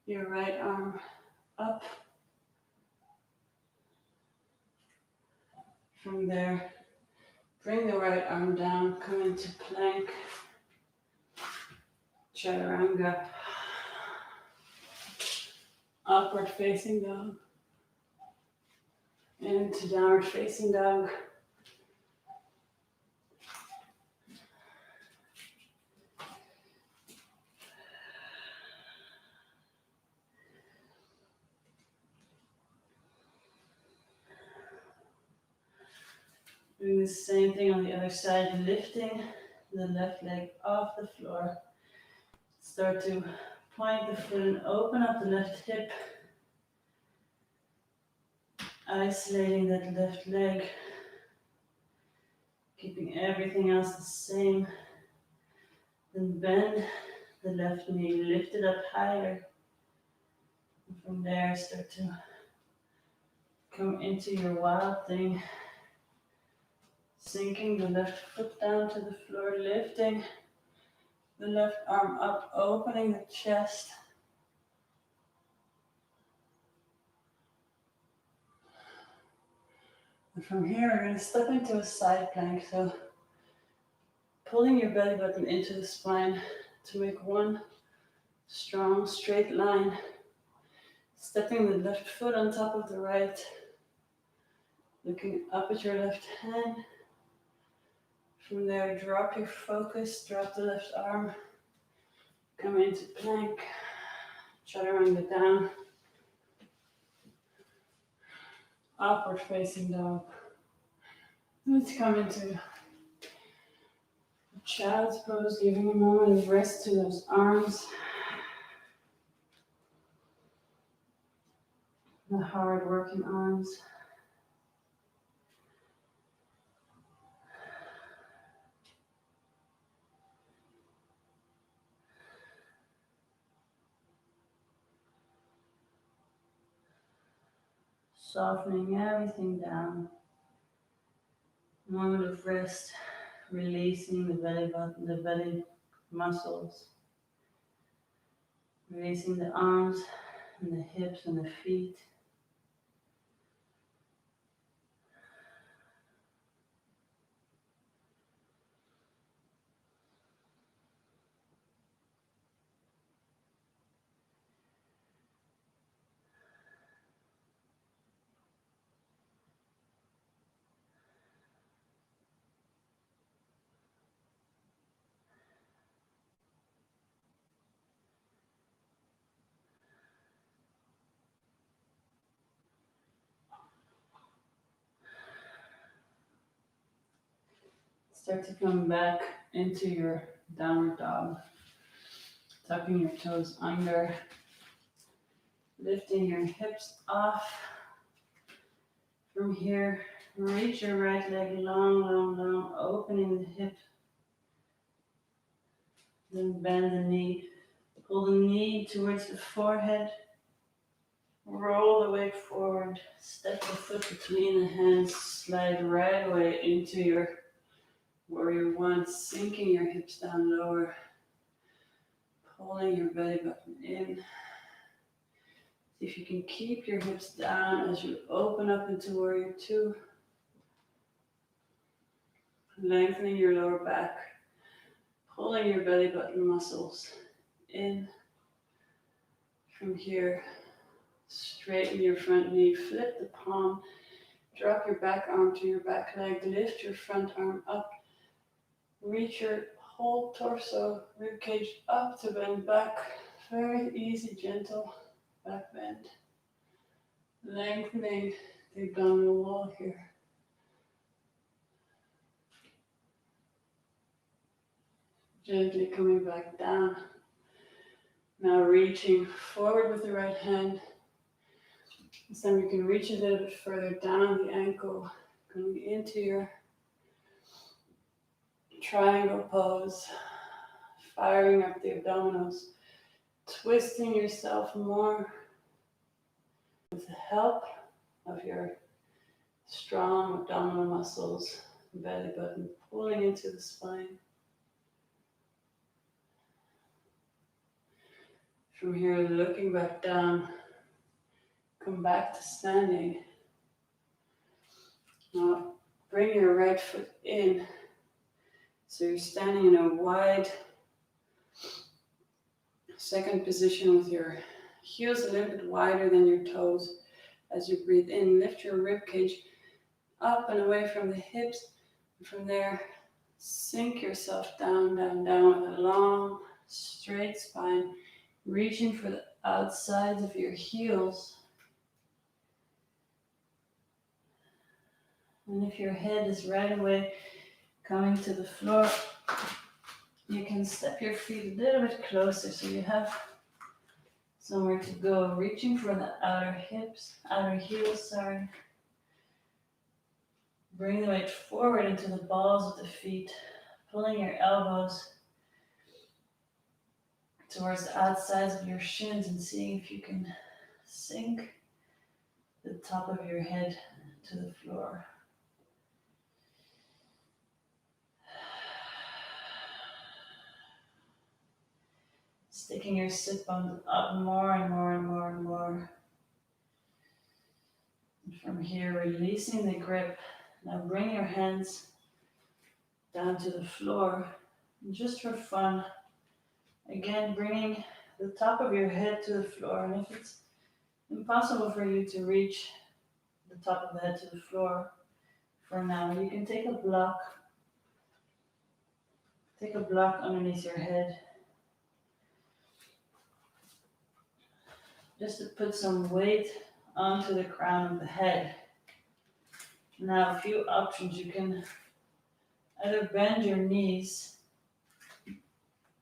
your right arm up. From there, Bring the right arm down, come into plank, chaturanga, upward facing dog, into downward facing dog. Doing the same thing on the other side, lifting the left leg off the floor. Start to point the foot and open up the left hip, isolating that left leg, keeping everything else the same. Then bend the left knee, lift it up higher. And from there, start to come into your wild thing, sinking the left foot down to the floor, lifting the left arm up, opening the chest. And from here, we're going to step into a side plank. So pulling your belly button into the spine to make one strong straight line. Stepping the left foot on top of the right. Looking up at your left hand. From there, drop your focus, drop the left arm. Come into plank. Chaturanga down. Upward facing dog. Let's come into child's pose, giving a moment of rest to those arms. The hard working arms. Softening everything down. Moment of rest, releasing the belly button, the belly muscles. Releasing the arms and the hips and the feet. Start to come back into your downward dog. Tucking your toes under. Lifting your hips off. From here, reach your right leg long, long, long, opening the hip. Then bend the knee. Pull the knee towards the forehead. Roll the weight forward. Step the foot between the hands. Slide right away into your warrior one, sinking your hips down lower. Pulling your belly button in. See if you can keep your hips down as you open up into warrior two. Lengthening your lower back. Pulling your belly button muscles in. From here, straighten your front knee, flip the palm, drop your back arm to your back leg, lift your front arm up, reach your whole torso, rib cage up to bend back. Very easy, gentle back bend. Lengthening the abdominal wall here. Gently coming back down. Now reaching forward with the right hand. This time you can reach a little bit further down the ankle, coming into your triangle pose, firing up the abdominals, twisting yourself more with the help of your strong abdominal muscles, belly button pulling into the spine. From here, looking back down, come back to standing. Now, bring your right foot in. So you're standing in a wide second position with your heels a little bit wider than your toes. As you breathe in, lift your rib cage up and away from the hips. And from there, sink yourself down, down, down with a long, straight spine, reaching for the outsides of your heels. And if your head is right away coming to the floor, you can step your feet a little bit closer so you have somewhere to go, reaching for the outer heels. Bring the weight forward into the balls of the feet, pulling your elbows towards the outsides of your shins and seeing if you can sink the top of your head to the floor. Sticking your sit bones up more and more and more and more. And from here, releasing the grip. Now bring your hands down to the floor. And just for fun, again, bringing the top of your head to the floor. And if it's impossible for you to reach the top of the head to the floor for now, you can take a block underneath your head. Just to put some weight onto the crown of the head. Now, a few options. You can either bend your knees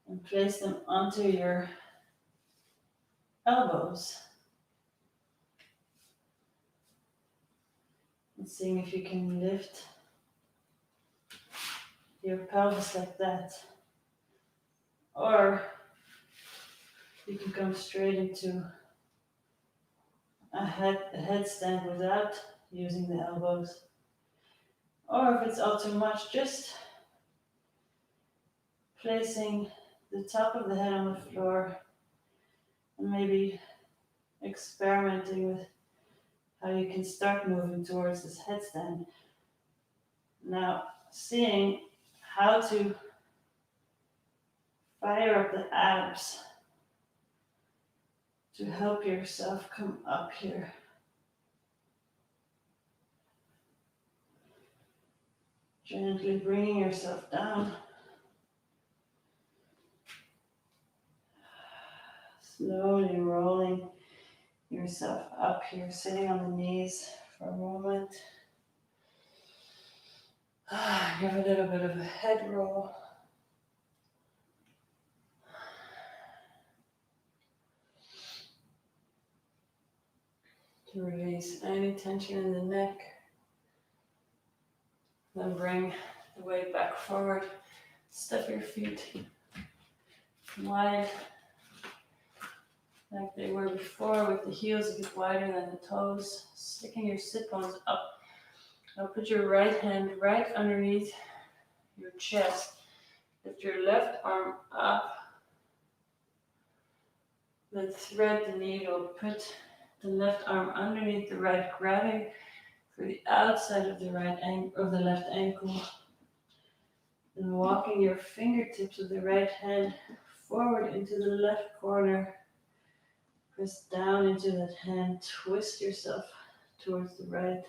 and place them onto your elbows. And seeing if you can lift your pelvis like that. Or you can come straight into a headstand without using the elbows. Or if it's all too much, just placing the top of the head on the floor and maybe experimenting with how you can start moving towards this headstand. Now, seeing how to fire up the abs to help yourself come up here. Gently bringing yourself down. Slowly rolling yourself up here, sitting on the knees for a moment. Give a little bit of a head roll. To release any tension in the neck. Then bring the weight back forward. Step your feet wide, like they were before, with the heels a bit wider than the toes. Sticking your sit bones up. Now put your right hand right underneath your chest. Lift your left arm up. Then thread the needle. Put the left arm underneath the right, grabbing for the outside of the left ankle. And walking your fingertips of the right hand forward into the left corner. Press down into that hand. Twist yourself towards the right.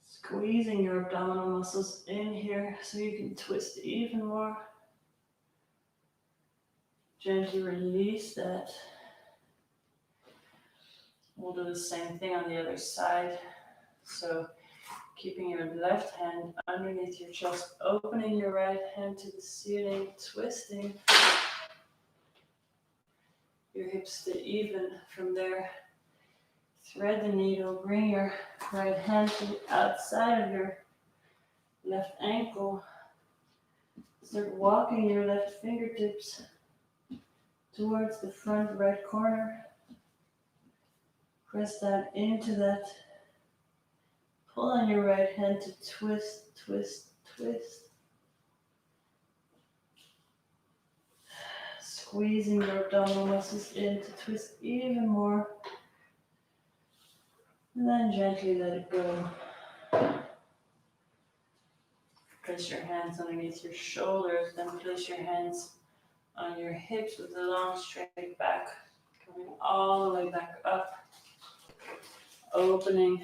Squeezing your abdominal muscles in here so you can twist even more. Gently release that. We'll do the same thing on the other side. So keeping your left hand underneath your chest, opening your right hand to the ceiling, twisting. Your hips stay even from there. Thread the needle, bring your right hand to the outside of your left ankle. Start walking your left fingertips towards the front right corner. Press down into that. Pull on your right hand to twist, twist, twist. Squeezing your abdominal muscles in to twist even more. And then gently let it go. Place your hands underneath your shoulders, then place your hands on your hips with a long straight back, coming all the way back up, opening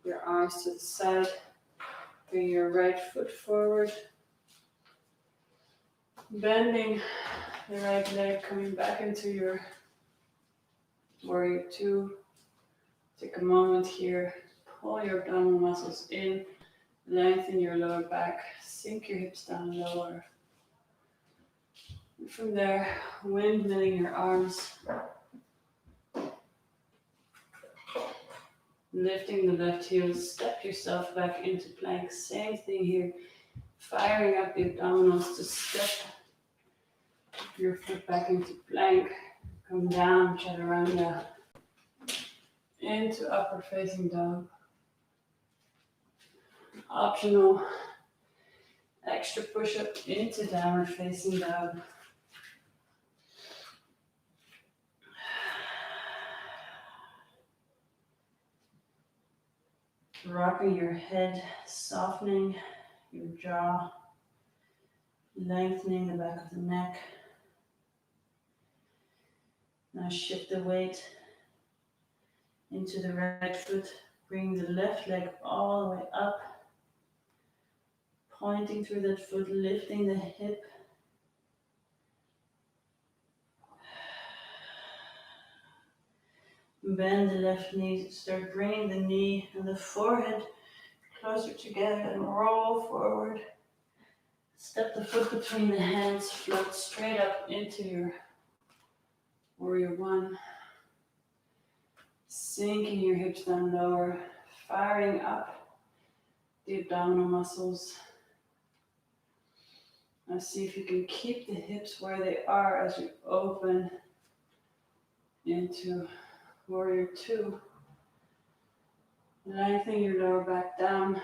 your arms to the side, bring your right foot forward, bending the right leg, coming back into your warrior two. Take a moment here, pull your abdominal muscles in, lengthen your lower back, sink your hips down lower. And from there, windmilling your arms, lifting the left heel, step yourself back into plank. Same thing here, firing up the abdominals to step your foot back into plank. Come down, chaturanga, into upward facing dog. Optional, extra push-up into downward facing dog. Rocking your head, softening your jaw, lengthening the back of the neck. Now shift the weight into the right foot, bring the left leg all the way up, pointing through that foot, lifting the hip. Bend the left knee, start bringing the knee and the forehead closer together and roll forward. Step the foot between the hands, float straight up into your warrior one. Sinking your hips down lower, firing up the abdominal muscles. Now see if you can keep the hips where they are as you open into warrior two. Lengthening your lower back down,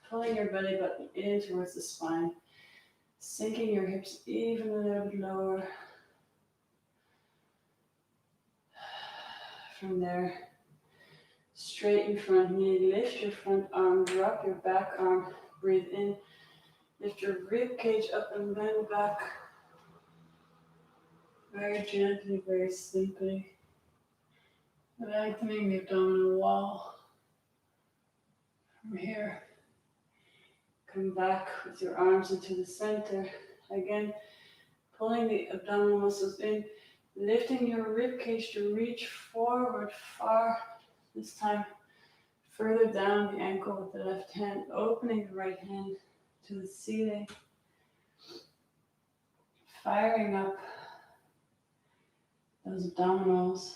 pulling your belly button in towards the spine, sinking your hips even a little bit lower. From there, straighten front knee, lift your front arm, drop your back arm, breathe in, lift your rib cage up and bend back. Very gently, very simply. Lengthening the abdominal wall. From here, come back with your arms into the center. Again, pulling the abdominal muscles in, lifting your rib cage to reach forward far. This time, further down the ankle with the left hand, opening the right hand to the ceiling. Firing up those abdominals.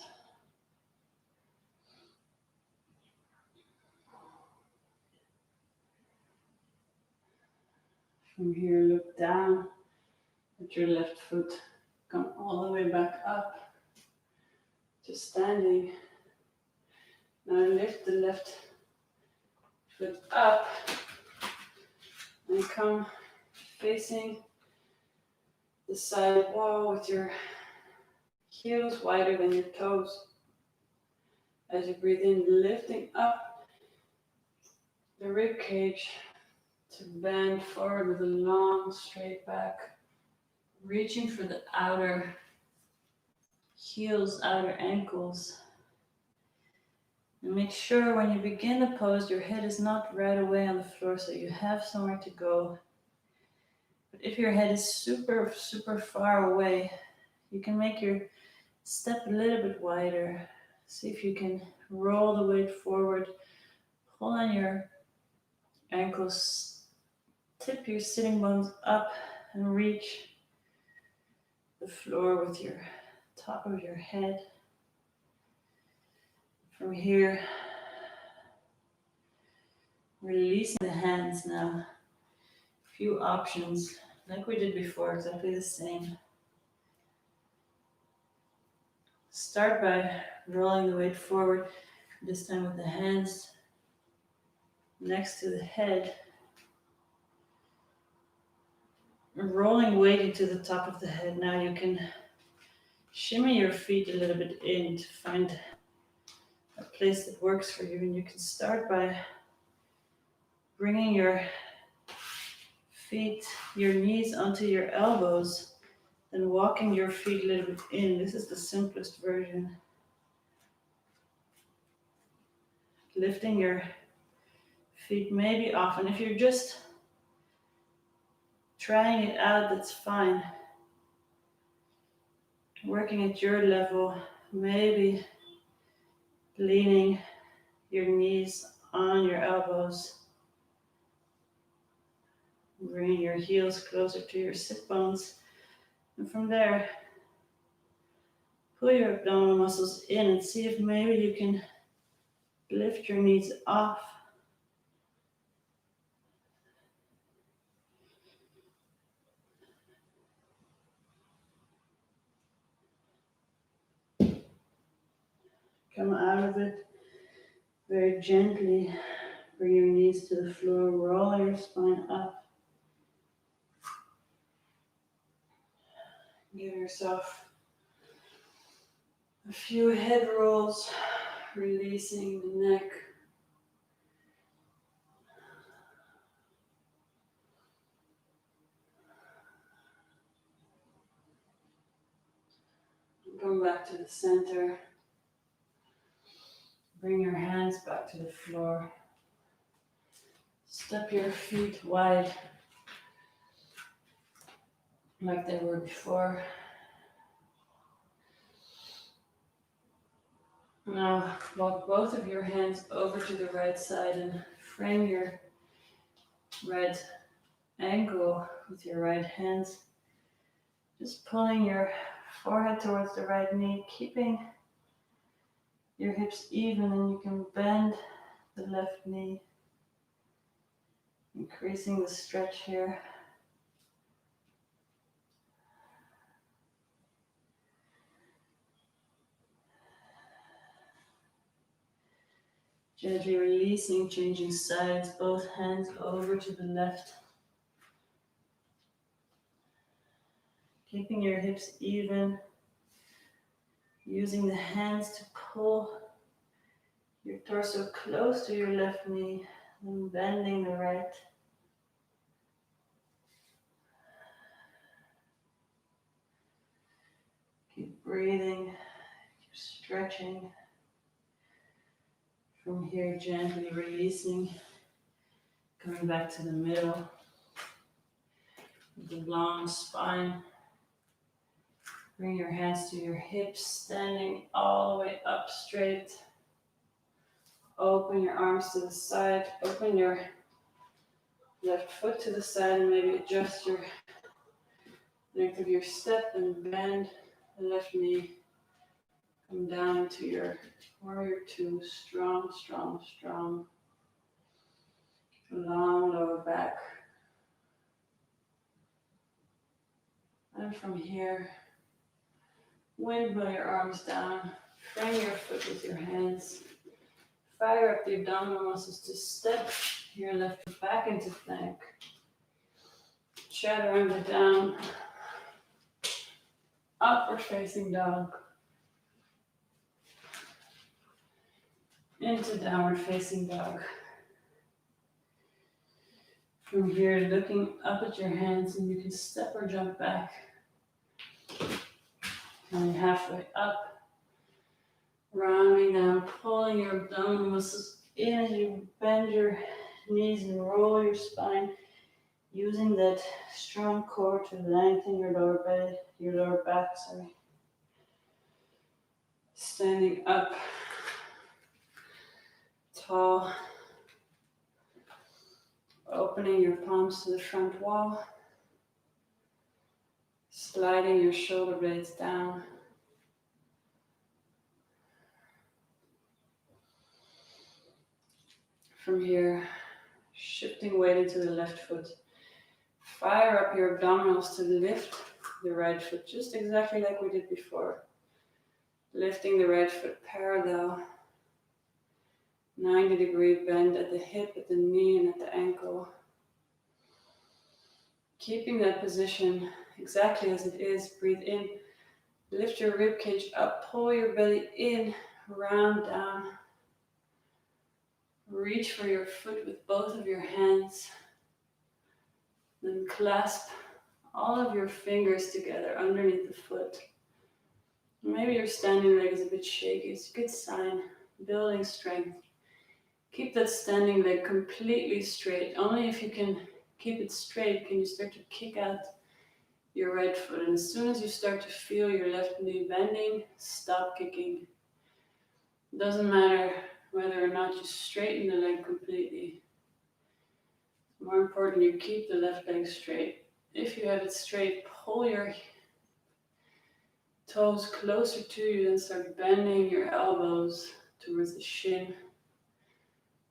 From here, look down at your left foot. Come all the way back up to standing. Now lift the left foot up and come facing the side wall with your heels wider than your toes. As you breathe in, lifting up the rib cage to bend forward with a long straight back, reaching for the outer heels, outer ankles. And make sure when you begin the pose, your head is not right away on the floor so you have somewhere to go. But if your head is super, super far away, you can make your step a little bit wider. See if you can roll the weight forward, pull on your ankles, tip your sitting bones up and reach the floor with your top of your head. From here, releasing the hands now. A few options, like we did before, exactly the same. Start by rolling the weight forward, this time with the hands next to the head. Rolling weight into the top of the head. Now you can shimmy your feet a little bit in to find a place that works for you. And you can start by bringing your feet, your knees onto your elbows, and walking your feet a little bit in. This is the simplest version. Lifting your feet maybe off, and if you're just trying it out, that's fine. Working at your level, maybe leaning your knees on your elbows, bringing your heels closer to your sit bones, and from there, pull your abdominal muscles in and see if maybe you can lift your knees off. Come out of it very gently. Bring your knees to the floor, roll your spine up. Give yourself a few head rolls, releasing the neck. Come back to the center. Bring your hands back to the floor. Step your feet wide like they were before. Now walk both of your hands over to the right side and frame your right ankle with your right hands. Just pulling your forehead towards the right knee, keeping your hips even, and you can bend the left knee, increasing the stretch here. Gently releasing, changing sides, both hands over to the left. Keeping your hips even, using the hands to pull your torso close to your left knee, and bending the right. Keep breathing, keep stretching. From here, gently releasing, coming back to the middle with a long spine. Bring your hands to your hips, standing all the way up straight. Open your arms to the side, open your left foot to the side, and maybe adjust your length of your step and bend the left knee. Come down into your warrior two, strong, strong, strong. Long lower back. And from here, windmill your arms down, frame your foot with your hands. Fire up the abdominal muscles to step your left foot back into plank. Chaturanga down. Upward facing dog. Into downward facing dog. From here, looking up at your hands, and you can step or jump back. Coming halfway up. Rounding down, pulling your abdominal muscles in as you bend your knees and roll your spine, using that strong core to lengthen your lower belly, your lower back, Standing up, tall, opening your palms to the front wall, sliding your shoulder blades down. From here, shifting weight into the left foot. Fire up your abdominals to lift the right foot, just exactly like we did before. Lifting the right foot parallel. 90-degree bend at the hip, at the knee, and at the ankle. Keeping that position exactly as it is. Breathe in. Lift your rib cage up. Pull your belly in. Round down. Reach for your foot with both of your hands. Then clasp all of your fingers together underneath the foot. Maybe your standing leg is a bit shaky. It's a good sign. Building strength. Keep that standing leg completely straight. Only if you can keep it straight can you start to kick out your right foot. And as soon as you start to feel your left knee bending, stop kicking. It doesn't matter whether or not you straighten the leg completely. It's more important you keep the left leg straight. If you have it straight, pull your toes closer to you and start bending your elbows towards the shin.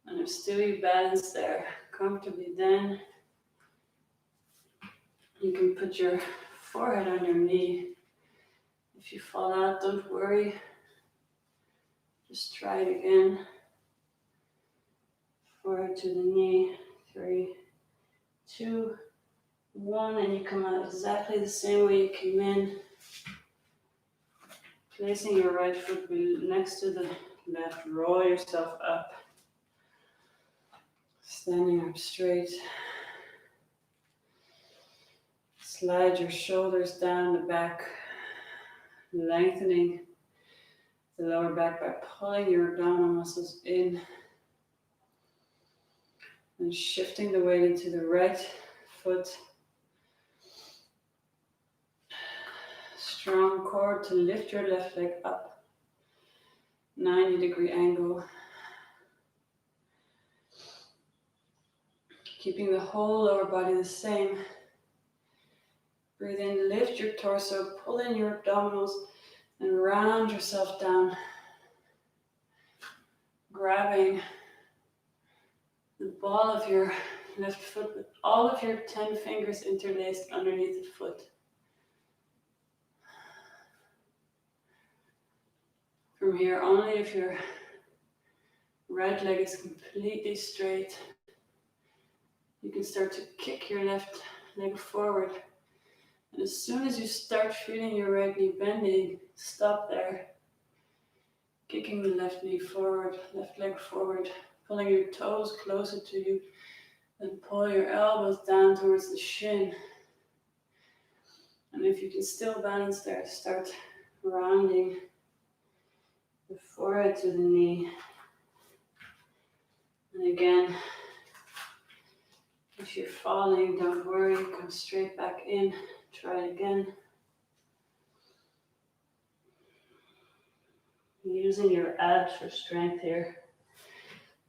And if still you balance there comfortably, then you can put your forehead on your knee. If you fall out, don't worry. Just try it again. Forehead to the knee. 3, 2, 1. And you come out exactly the same way you came in. Placing your right foot next to the left. Roll yourself up. Standing up straight. Slide your shoulders down the back, lengthening the lower back by pulling your abdominal muscles in and shifting the weight into the right foot. Strong core to lift your left leg up, 90-degree angle. Keeping the whole lower body the same. Breathe in, lift your torso, pull in your abdominals, and round yourself down. Grabbing the ball of your left foot with all of your 10 fingers interlaced underneath the foot. From here, only if your right leg is completely straight, you can start to kick your left leg forward. And as soon as you start feeling your right knee bending, stop there. Kicking the left knee forward, left leg forward, pulling your toes closer to you, and pull your elbows down towards the shin. And if you can still balance there, start rounding the forehead to the knee. And again, if you're falling, don't worry, come straight back in. Try it again. Using your abs for strength here.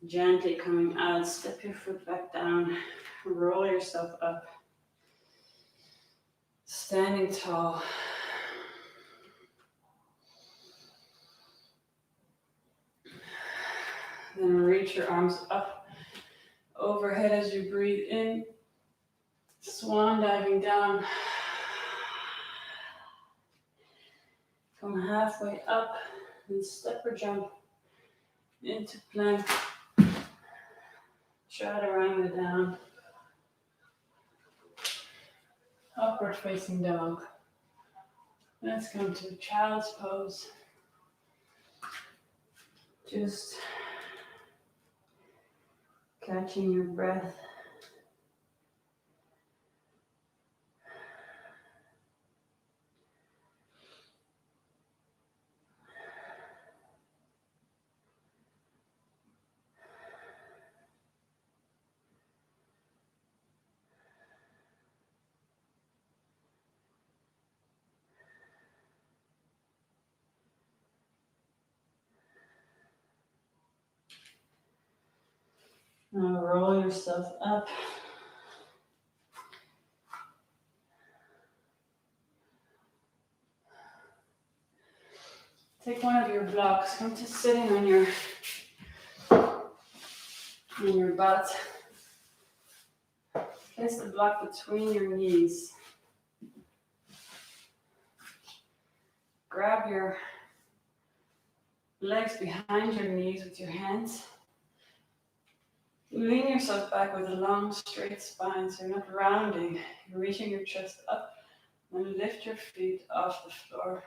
Gently coming out, step your foot back down, roll yourself up. Standing tall. Then reach your arms up overhead as you breathe in. Swan diving down. Come halfway up and step or jump into plank. Chaturanga down. Upward facing dog. Let's come to child's pose. Just catching your breath. Now roll yourself up. Take one of your blocks. Come to sitting on your butt. Place the block between your knees. Grab your legs behind your knees with your hands. Lean yourself back with a long, straight spine, so you're not rounding. You're reaching your chest up, and lift your feet off the floor.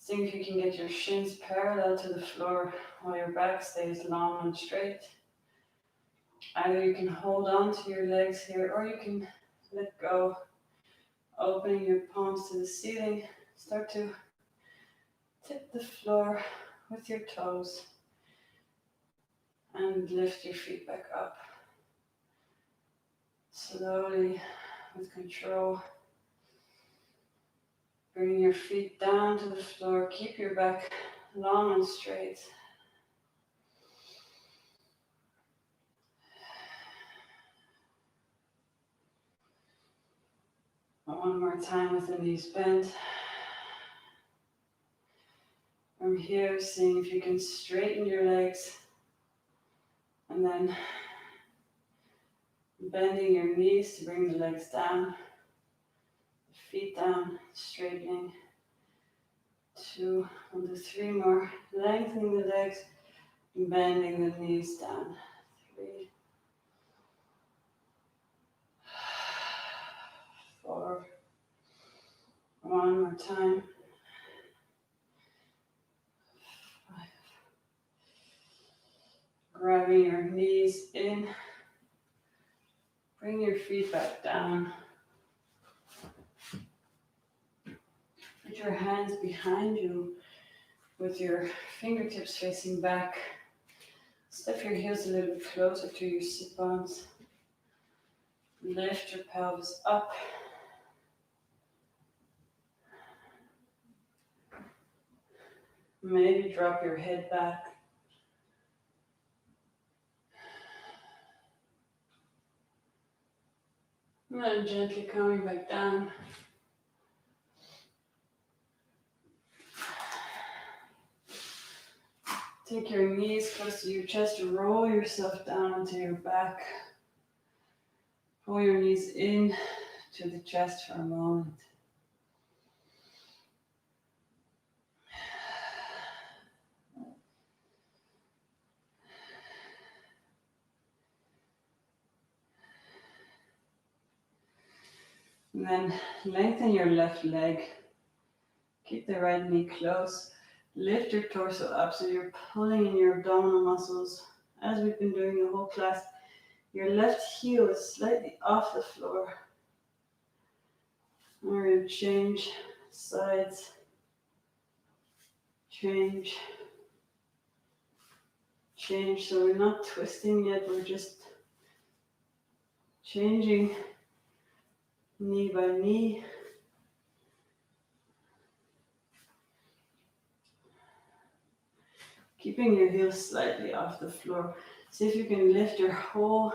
See if you can get your shins parallel to the floor while your back stays long and straight. Either you can hold on to your legs here or you can let go, opening your palms to the ceiling. Start to tip the floor with your toes and lift your feet back up. Slowly, with control, bringing your feet down to the floor. Keep your back long and straight. One more time with the knees bent. From here, seeing if you can straighten your legs and then bending your knees to bring the legs down, feet down, straightening. 2, 1 to 3 more, lengthening the legs, bending the knees down. 3, 4, one more time. 5, grabbing your knees in, bring your feet back down. Put your hands behind you with your fingertips facing back. Step your heels a little bit closer to your sit bones. Lift your pelvis up. Maybe drop your head back. And then gently coming back down. Take your knees close to your chest, roll yourself down onto your back. Pull your knees in to the chest for a moment. And then lengthen your left leg. Keep the right knee close. Lift your torso up so you're pulling in your abdominal muscles. As we've been doing the whole class, your left heel is slightly off the floor. We're going to change sides. Change. Change. So we're not twisting yet, we're just changing knee by knee. Keeping your heels slightly off the floor. See if you can lift your whole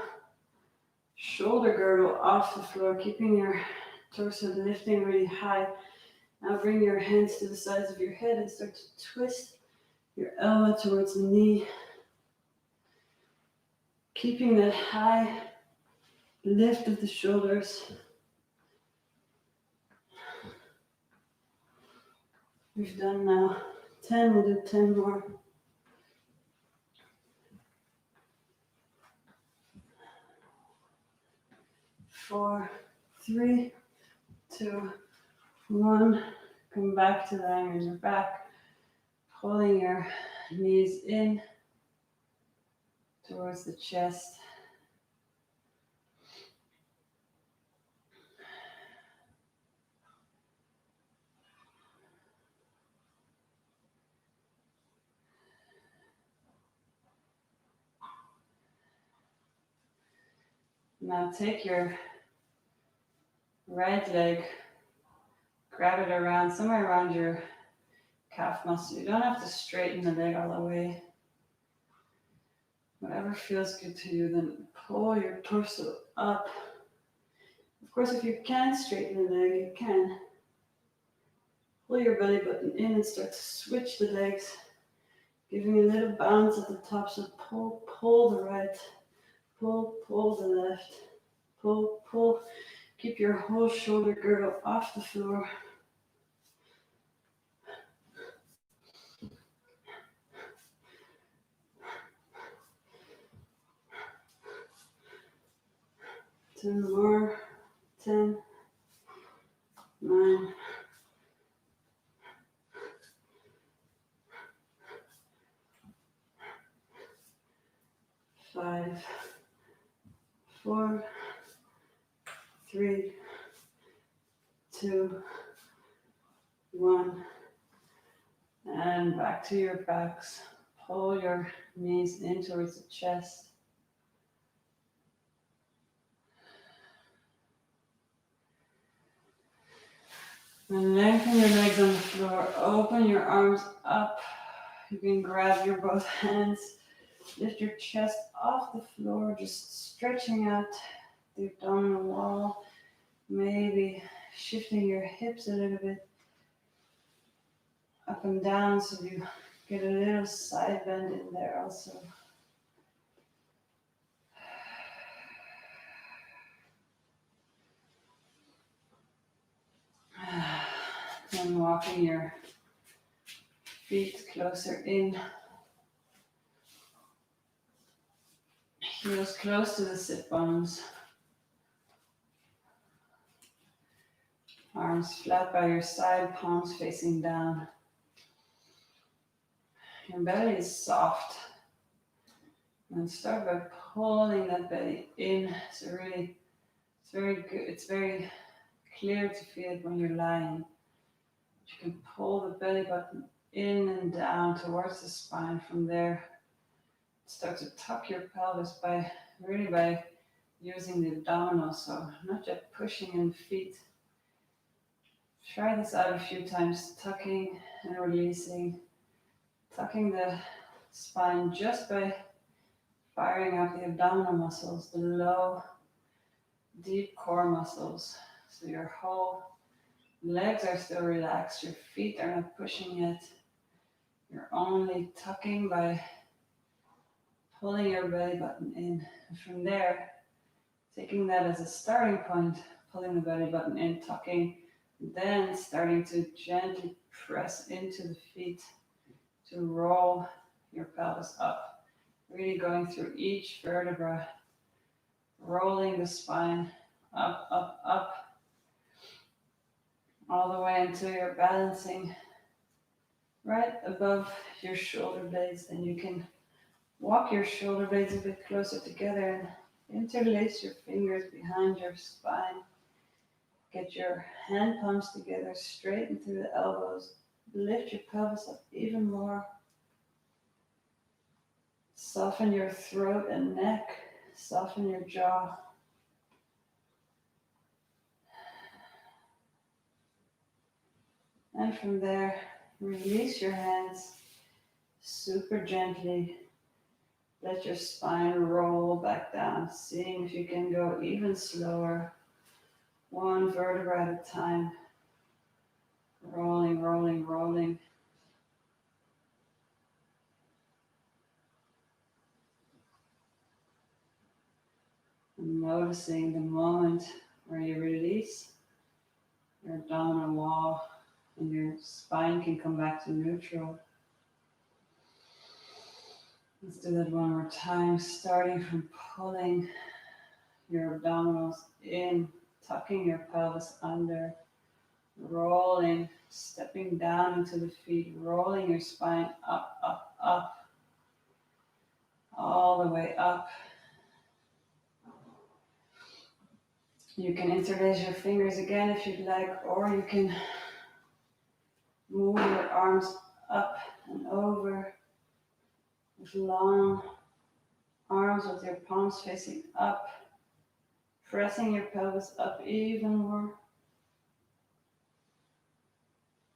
shoulder girdle off the floor, keeping your torso lifting really high. Now bring your hands to the sides of your head and start to twist your elbow towards the knee. Keeping that high lift of the shoulders. We've done now 10, we'll do 10 more. 4, 3, 2, 1. Come back to lying on your back, holding your knees in towards the chest. Now take your right leg, grab it around, somewhere around your calf muscle. You don't have to straighten the leg all the way. Whatever feels good to you, then pull your torso up. Of course, if you can't straighten the leg, you can pull your belly button in and start to switch the legs, giving a little bounce at the top. So pull the right, pull the left, pull. Keep your whole shoulder girdle off the floor. Ten more. 10, 9, 2, 1, and back to your backs. Pull your knees in towards the chest. And lengthen your legs on the floor. Open your arms up. You can grab your both hands. Lift your chest off the floor, just stretching out the abdominal wall. Maybe shifting your hips a little bit up and down so you get a little side bend in there also. And walking your feet closer in. Heels close to the sit bones. Arms flat by your side, palms facing down. Your belly is soft. And start by pulling that belly in. So really, it's very good. It's very clear to feel it when you're lying. You can pull the belly button in and down towards the spine. From there, start to tuck your pelvis by using the abdominals. So not just pushing in the feet. Try this out a few times, tucking and releasing. Tucking the spine just by firing up the abdominal muscles, the low, deep core muscles. So your whole legs are still relaxed, your feet are not pushing yet. You're only tucking by pulling your belly button in. And from there, taking that as a starting point, pulling the belly button in, tucking, then starting to gently press into the feet to roll your pelvis up. Really going through each vertebra, rolling the spine up, up, up, all the way until you're balancing right above your shoulder blades. Then you can walk your shoulder blades a bit closer together and interlace your fingers behind your spine. Get your hand palms together, straighten through the elbows. Lift your pelvis up even more. Soften your throat and neck. Soften your jaw. And from there, release your hands super gently. Let your spine roll back down, seeing if you can go even slower. One vertebra at a time. Rolling, rolling, rolling. And noticing the moment where you release your abdominal wall and your spine can come back to neutral. Let's do that one more time, starting from pulling your abdominals in, tucking your pelvis under, rolling, stepping down into the feet, rolling your spine up, up, up, all the way up. You can interlace your fingers again if you'd like, or you can move your arms up and over with long arms with your palms facing up, pressing your pelvis up even more.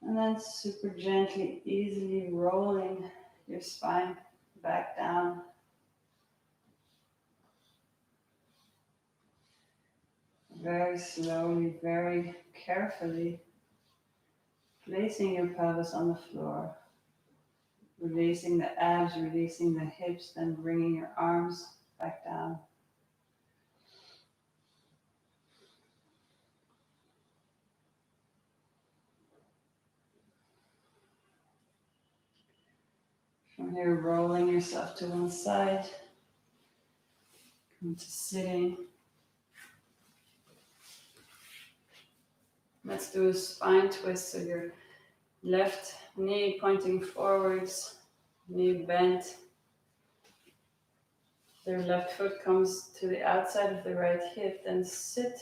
And then super gently, easily rolling your spine back down. Very slowly, very carefully, placing your pelvis on the floor. Releasing the abs, releasing the hips, then bringing your arms back down. From here, rolling yourself to one side. Come to sitting. Let's do a spine twist. So your left knee pointing forwards, knee bent. Your left foot comes to the outside of the right hip, then sit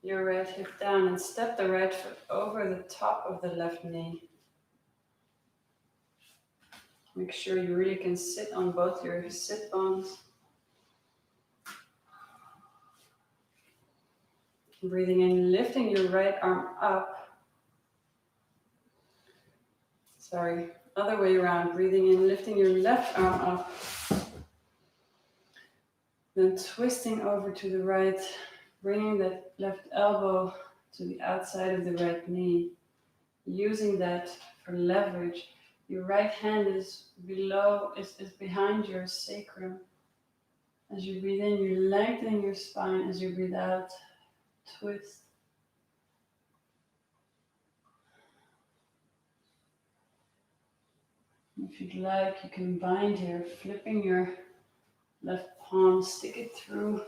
your right hip down and step the right foot over the top of the left knee. Make sure you really can sit on both your sit bones. Breathing in, lifting your right arm up. Sorry, other way around. Breathing in, lifting your left arm up. Then twisting over to the right, bringing that left elbow to the outside of the right knee. Using that for leverage. Your right hand is behind your sacrum. As you breathe in, you're lengthening your spine. As you breathe out, twist. If you'd like, you can bind here, flipping your left palm, stick it through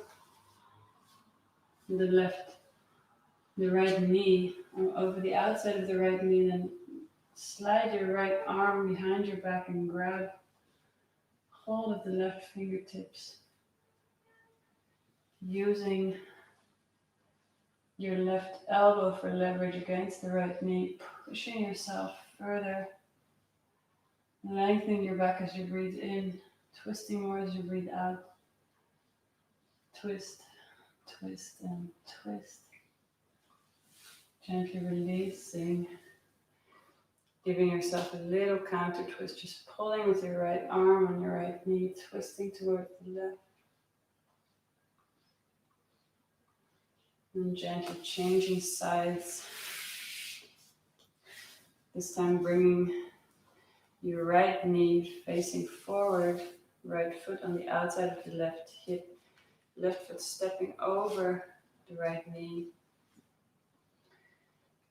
the right knee, over the outside of the right knee, then slide your right arm behind your back and grab hold of the left fingertips. Using your left elbow for leverage against the right knee, pushing yourself further, lengthening your back as you breathe in, twisting more as you breathe out. Twist, twist, and twist. Gently releasing, giving yourself a little counter twist, just pulling with your right arm on your right knee, twisting towards the left. And gently changing sides. This time bringing your right knee facing forward, right foot on the outside of the left hip, left foot stepping over the right knee.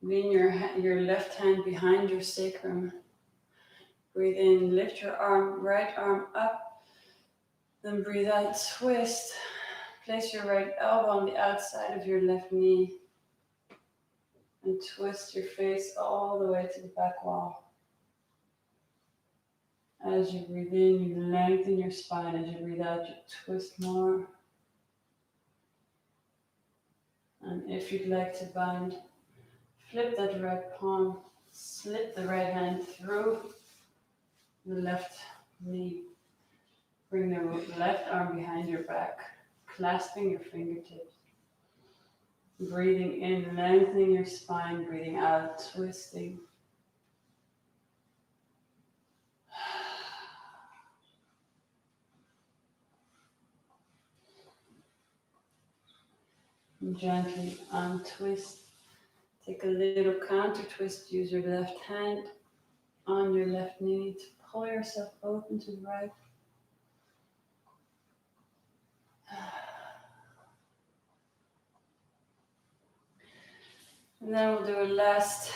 Lean your left hand behind your sacrum. Breathe in, lift your right arm up, then breathe out, twist. Place your right elbow on the outside of your left knee and twist your face all the way to the back wall. As you breathe in, you lengthen your spine. As you breathe out, you twist more. And if you'd like to bind, flip that right palm, slip the right hand through the left knee. Bring the left arm behind your back, clasping your fingertips. Breathing in, lengthening your spine. Breathing out, twisting. And gently untwist. Take a little counter twist. Use your left hand on your left knee to pull yourself open to the right. And then we'll do a last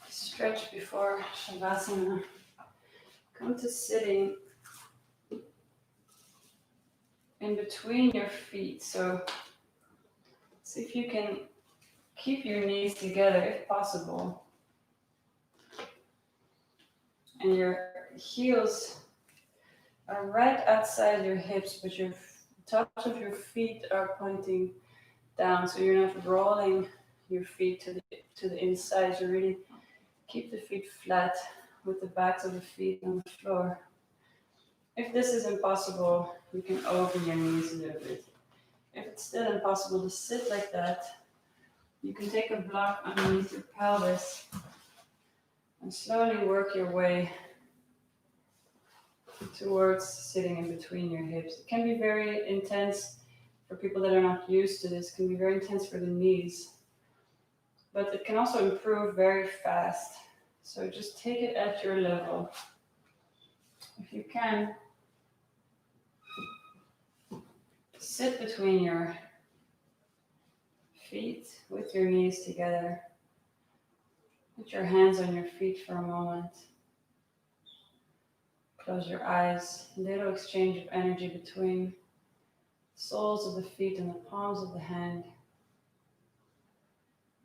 stretch before Shavasana. Come to sitting in between your feet. So see if you can keep your knees together if possible. And your heels are right outside your hips, but your tops of your feet are pointing down. So you're not rolling your feet to the inside. You really keep the feet flat with the backs of the feet on the floor. If this is impossible, you can open your knees a little bit. If it's still impossible to sit like that, you can take a block underneath your pelvis and slowly work your way towards sitting in between your hips. It can be very intense for people that are not used to this. It can be very intense for the knees, but it can also improve very fast. So just take it at your level. If you can, sit between your feet with your knees together. Put your hands on your feet for a moment. Close your eyes. Little exchange of energy between soles of the feet and the palms of the hand.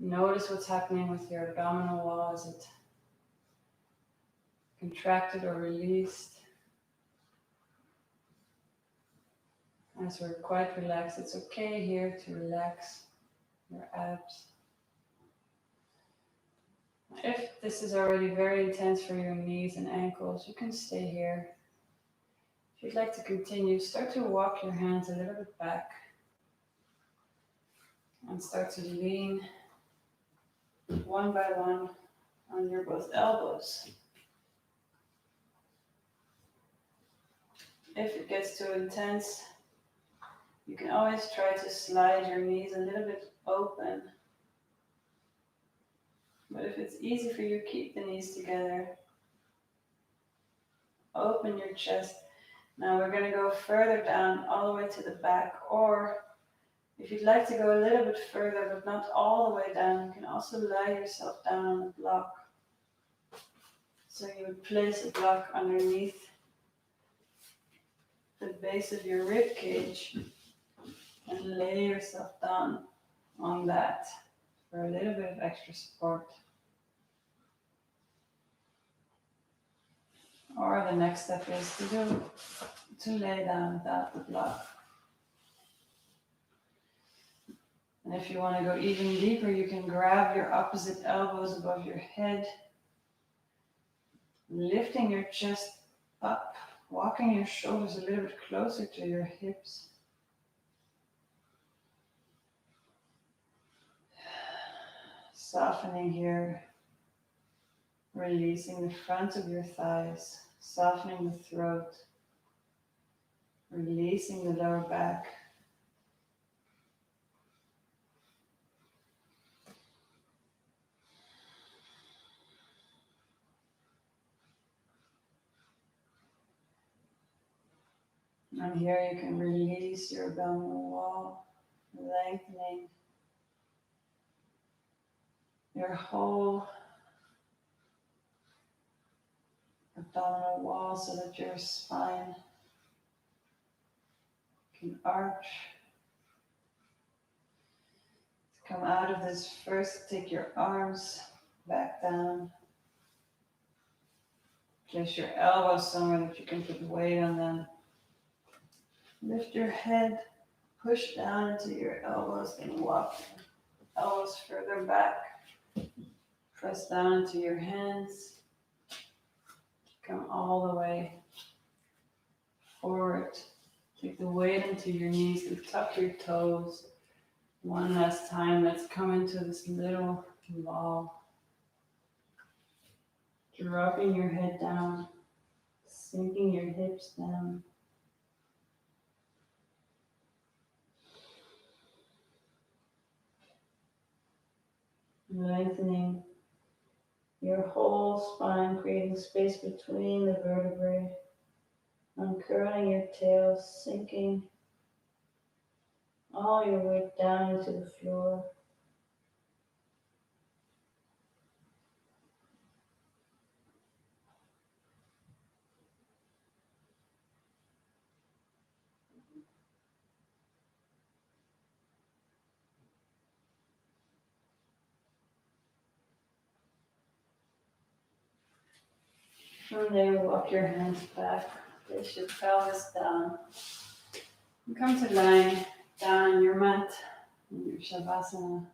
Notice what's happening with your abdominal wall. Is it contracted or released? As we're quite relaxed, it's okay here to relax your abs. If this is already very intense for your knees and ankles, you can stay here. If you'd like to continue, start to walk your hands a little bit back and start to lean one by one on your both elbows. If it gets too intense, you can always try to slide your knees a little bit open. But if it's easy for you, keep the knees together. Open your chest. Now we're going to go further down all the way to the back, or if you'd like to go a little bit further but not all the way down, you can also lie yourself down on the block. So you would place a block underneath the base of your rib cage and lay yourself down on that for a little bit of extra support. Or the next step is to lay down without the block. And if you want to go even deeper, you can grab your opposite elbows above your head, lifting your chest up, walking your shoulders a little bit closer to your hips. Softening here, releasing the front of your thighs, softening the throat, releasing the lower back. And here you can release your abdominal wall, lengthening your whole abdominal wall so that your spine can arch. To come out of this, first take your arms back down. Place your elbows somewhere that you can put weight on them. Lift your head, push down into your elbows and walk elbows further back. Press down into your hands. Come all the way forward. Take the weight into your knees and tuck your toes. One last time, let's come into this little ball. Dropping your head down, sinking your hips down. Lengthening your whole spine, creating space between the vertebrae. Uncurling your tail, sinking all your weight down into the floor. From there, walk your hands back. Place your pelvis down. And come to lying down on your mat in your Shavasana.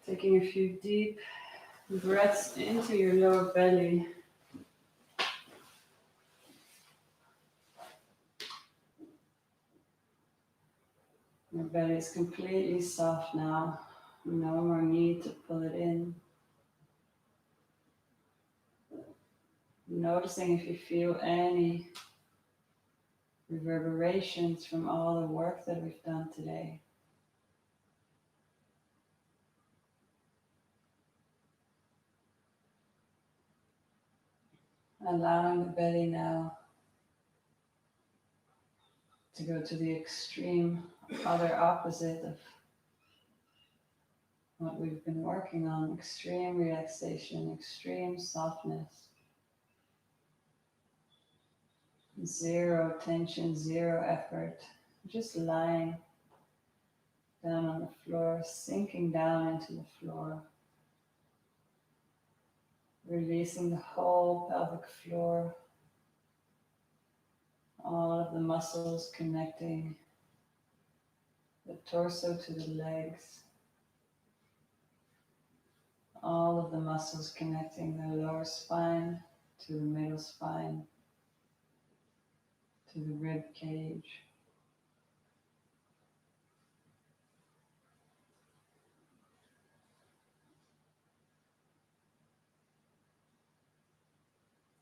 Taking a few deep breaths into your lower belly. Your belly is completely soft now. No more need to pull it in. Noticing if you feel any reverberations from all the work that we've done today. Allowing the belly now to go to the extreme other opposite of what we've been working on. Extreme relaxation, extreme softness. Zero tension, zero effort. Just lying down on the floor, sinking down into the floor. Releasing the whole pelvic floor. All of the muscles connecting the torso to the legs. All of the muscles connecting the lower spine to the middle spine, to the rib cage.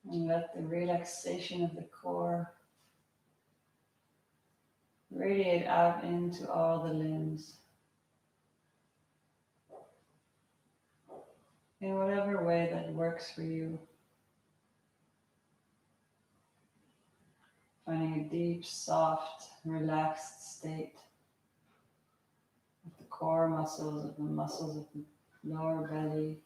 And let the relaxation of the core radiate out into all the limbs. In whatever way that works for you. Finding a deep, soft, relaxed state of the core muscles, of the muscles of the lower belly.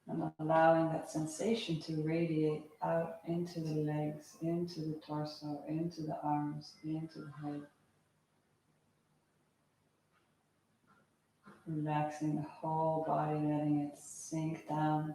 And allowing that sensation to radiate out into the legs, into the torso, into the arms, into the head. Relaxing the whole body, letting it sink down.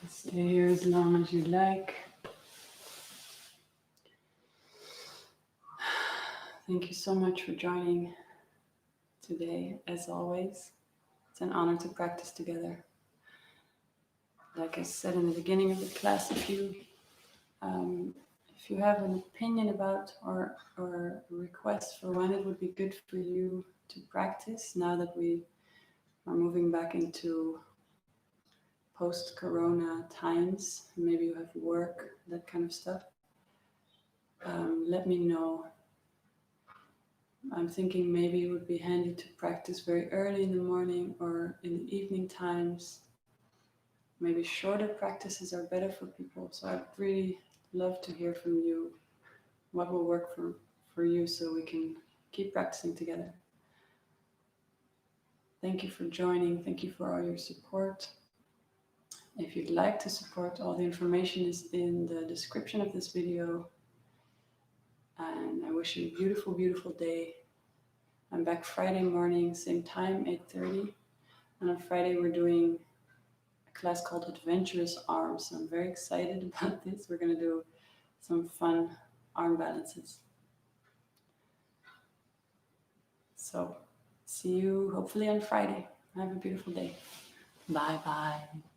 Stay here as long as you like. Thank you so much for joining today, as always. It's an honor to practice together. Like I said in the beginning of the class, if you have an opinion about or a request for when it would be good for you to practice, now that we are moving back into post-corona times, maybe you have work, that kind of stuff, let me know. I'm thinking maybe it would be handy to practice very early in the morning or in the evening times. Maybe shorter practices are better for people. So I'd really love to hear from you what will work for you so we can keep practicing together. Thank you for joining. Thank you for all your support. If you'd like to support, all the information is in the description of this video. And I wish you a beautiful, beautiful day. I'm back Friday morning, same time, 8:30. And on Friday, we're doing a class called Adventurous Arms. So I'm very excited about this. We're going to do some fun arm balances. So see you hopefully on Friday. Have a beautiful day. Bye-bye.